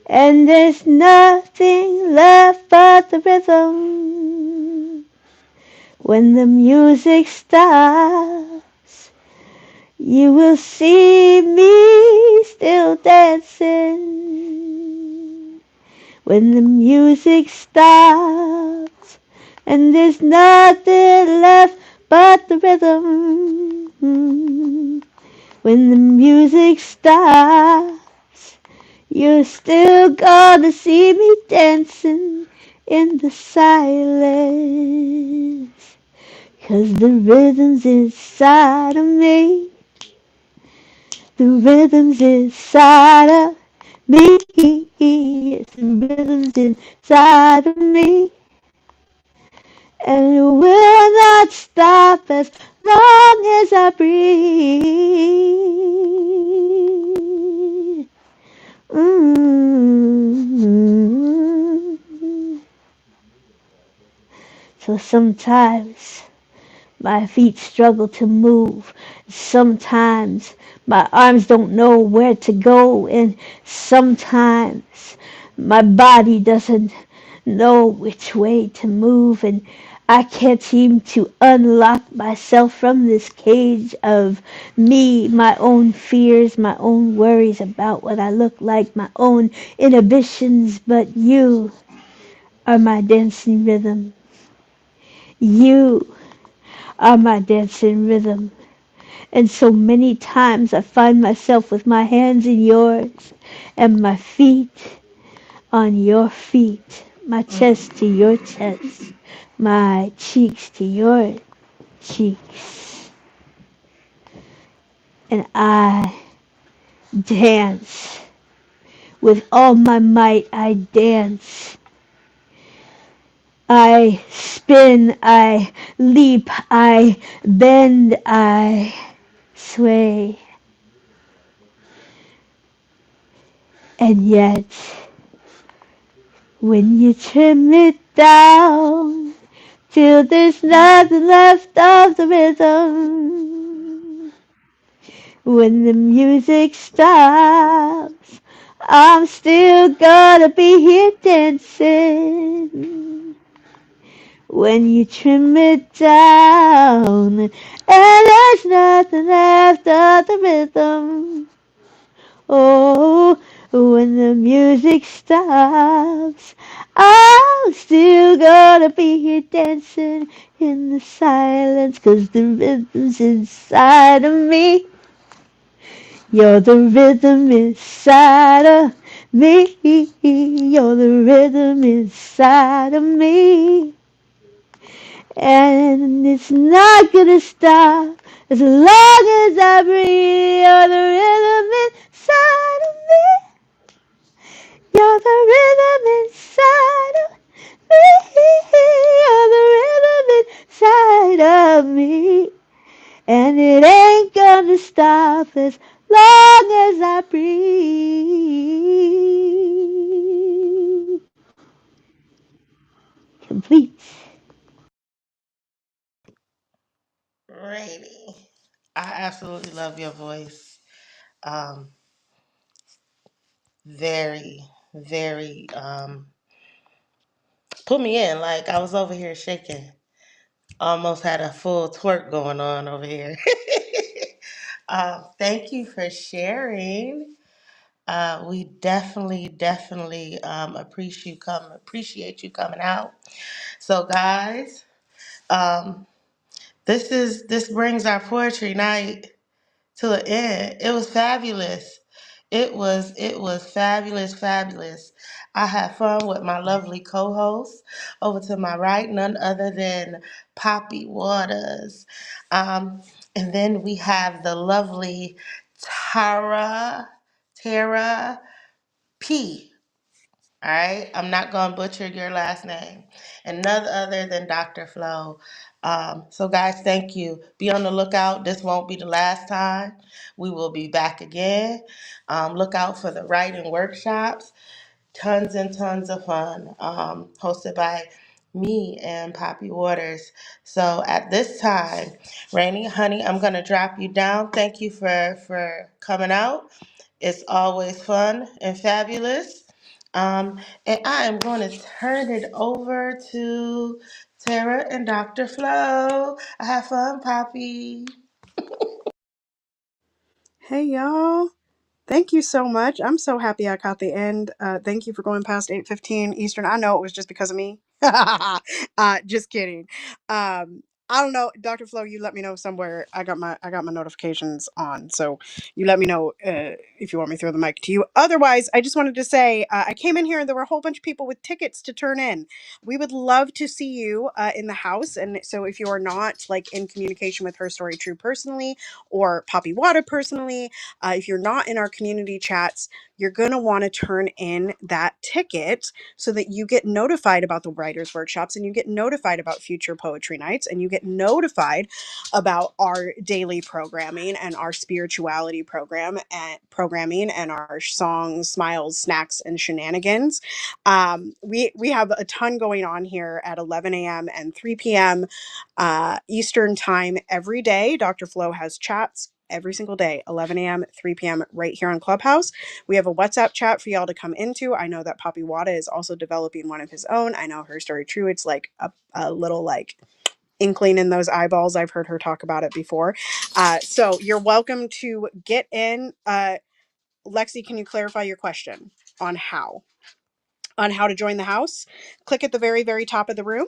and there's nothing left but the rhythm, when the music stops, you will see me still dancing. When the music stops and there's nothing left but the rhythm. When the music stops, you're still gonna see me dancing in the silence. 'Cause the rhythm's inside of me. The rhythm's inside of me. Yes, the rhythm's inside of me. And it will not stop as long as I breathe. mm So sometimes my feet struggle to move. Sometimes my arms don't know where to go. And sometimes my body doesn't know which way to move. And I can't seem to unlock myself from this cage of me, my own fears, my own worries about what I look like, my own inhibitions. But you are my dancing rhythm. You are my dancing rhythm. And so many times I find myself with my hands in yours and my feet on your feet, my chest to your chest, my cheeks to your cheeks. And I dance with all my might. I dance. I spin. I leap. I bend. I sway. And yet, when you trim it down till there's nothing left of the rhythm, when the music stops, I'm still gonna be here dancing. When you trim it down and there's nothing left of the rhythm, oh, when the music stops, I'm still gonna be here dancing in the silence, 'cause the rhythm's inside of me. You're the rhythm inside of me. You're the rhythm inside of me. And it's not gonna stop as long as I breathe. You're the rhythm inside of me. You're the rhythm inside of me. You're the rhythm inside of me. And it ain't gonna stop as long as I breathe. Complete. Rainy. I absolutely love your voice. Um, very, very put me in. Like I was over here shaking. Almost had a full twerk going on over here. Thank you for sharing. We definitely appreciate you coming out. So, guys, um, this brings our poetry night to an end. It was fabulous. It was fabulous. I had fun with my lovely co host. Over to my right, none other than Poppy Waters. Um, and then we have the lovely Tara P. All right, I'm not gonna butcher your last name, and none other than Dr. Flo. So, guys, thank you. Be on the lookout. This won't be the last time. We will be back again. Look out for the writing workshops. Tons and tons of fun. Hosted by me and Poppy Waters. So, at this time, Rainy, honey, I'm gonna drop you down. Thank you for coming out. It's always fun and fabulous. And I am going to turn it over to Tara and Dr. Flo. Have fun, Poppy. Hey y'all. Thank you so much. I'm so happy I caught the end. Thank you for going past 8:15 Eastern. I know it was just because of me. Just kidding. I don't know, Dr. Flo, you let me know somewhere. I got my notifications on. So you let me know if you want me to throw the mic to you. Otherwise, I just wanted to say I came in here and there were a whole bunch of people with tickets to turn in. We would love to see you in the house. And so if you are not like in communication with Her Story True personally or Poppy Water personally, if you're not in our community chats, you're going to want to turn in that ticket so that you get notified about the writers' workshops and you get notified about future poetry nights and you get notified about our daily programming and our spirituality programming and our songs, smiles, snacks, and shenanigans. We have a ton going on here at 11 a.m. and 3 p.m. Eastern time every day. Dr. Flo has chats every single day, 11 a.m., 3 p.m., right here on Clubhouse. We have a WhatsApp chat for y'all to come into. I know that Poppy Wada is also developing one of his own. I know Her Story True. It's like a little like inkling in those eyeballs. I've heard her talk about it before. So you're welcome to get in. Lexi, can you clarify your question on how? On how to join the house? Click at the very, very top of the room.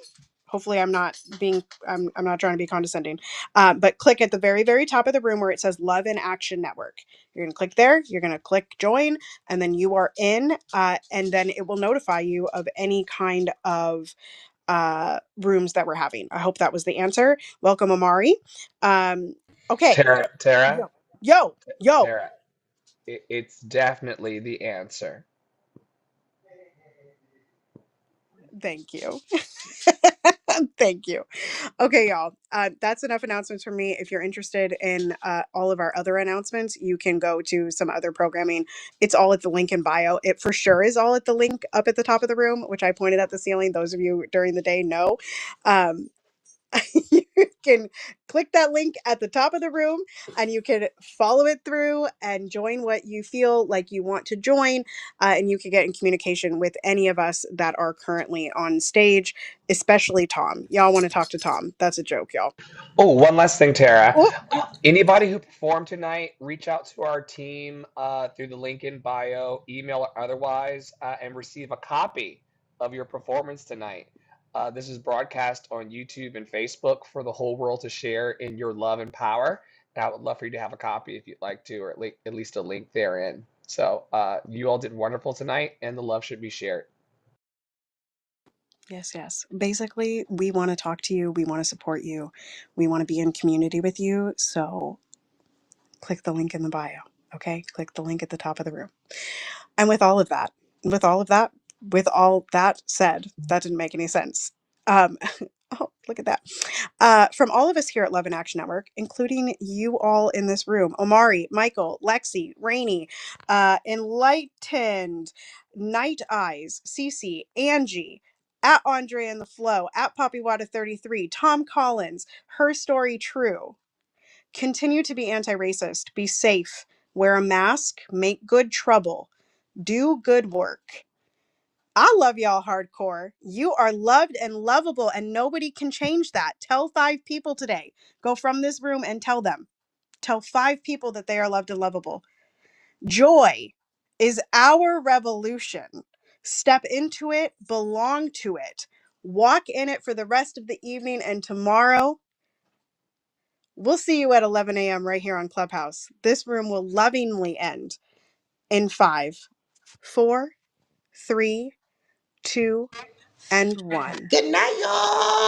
Hopefully I'm not trying to be condescending, but click at the very, very top of the room where it says Love in Action Network. You're going to click there, you're going to click join, and then you are in, and then it will notify you of any kind of rooms that we're having. I hope that was the answer. Welcome, Amari. Okay. Tara, Yo. Tara, it's definitely the answer. Thank you. Thank you. Okay, y'all. That's enough announcements from me. If you're interested in all of our other announcements, you can go to some other programming. It's all at the link in bio. It for sure is all at the link up at the top of the room, which I pointed at the ceiling. Those of you during the day know. Um, you can click that link at the top of the room and you can follow it through and join what you feel like you want to join. And you can get in communication with any of us that are currently on stage, especially Tom. Y'all want to talk to Tom. That's a joke, y'all. Oh, one last thing, Tara. Oh, Anybody who performed tonight, reach out to our team through the link in bio, email or otherwise, and receive a copy of your performance tonight. This is broadcast on YouTube and Facebook for the whole world to share in your love and power. And I would love for you to have a copy if you'd like to, or at least a link therein. So you all did wonderful tonight, and the love should be shared. yes. Basically, we want to talk to you. We want to support you. We want to be in community with you. So click the link in the bio. Okay. Click the link at the top of the room. And with all of that, with all that said, that didn't make any sense. Um, oh, look at that. From all of us here at Love and Action Network, including you all in this room, Omari, Michael, Lexi, Rainey, Enlightened, Night Eyes, Cece, Angie, at Andre and the Flow, at PoppyWada33, Tom Collins, Her Story True. Continue to be anti racist, be safe, wear a mask, make good trouble, do good work. I love y'all hardcore. You are loved and lovable, and nobody can change that. Tell 5 people today. Go from this room and tell them. Tell 5 people that they are loved and lovable. Joy is our revolution. Step into it, belong to it, walk in it for the rest of the evening, and tomorrow we'll see you at 11 a.m. right here on Clubhouse. This room will lovingly end in 5, 4, three, two, and one. Good night, y'all.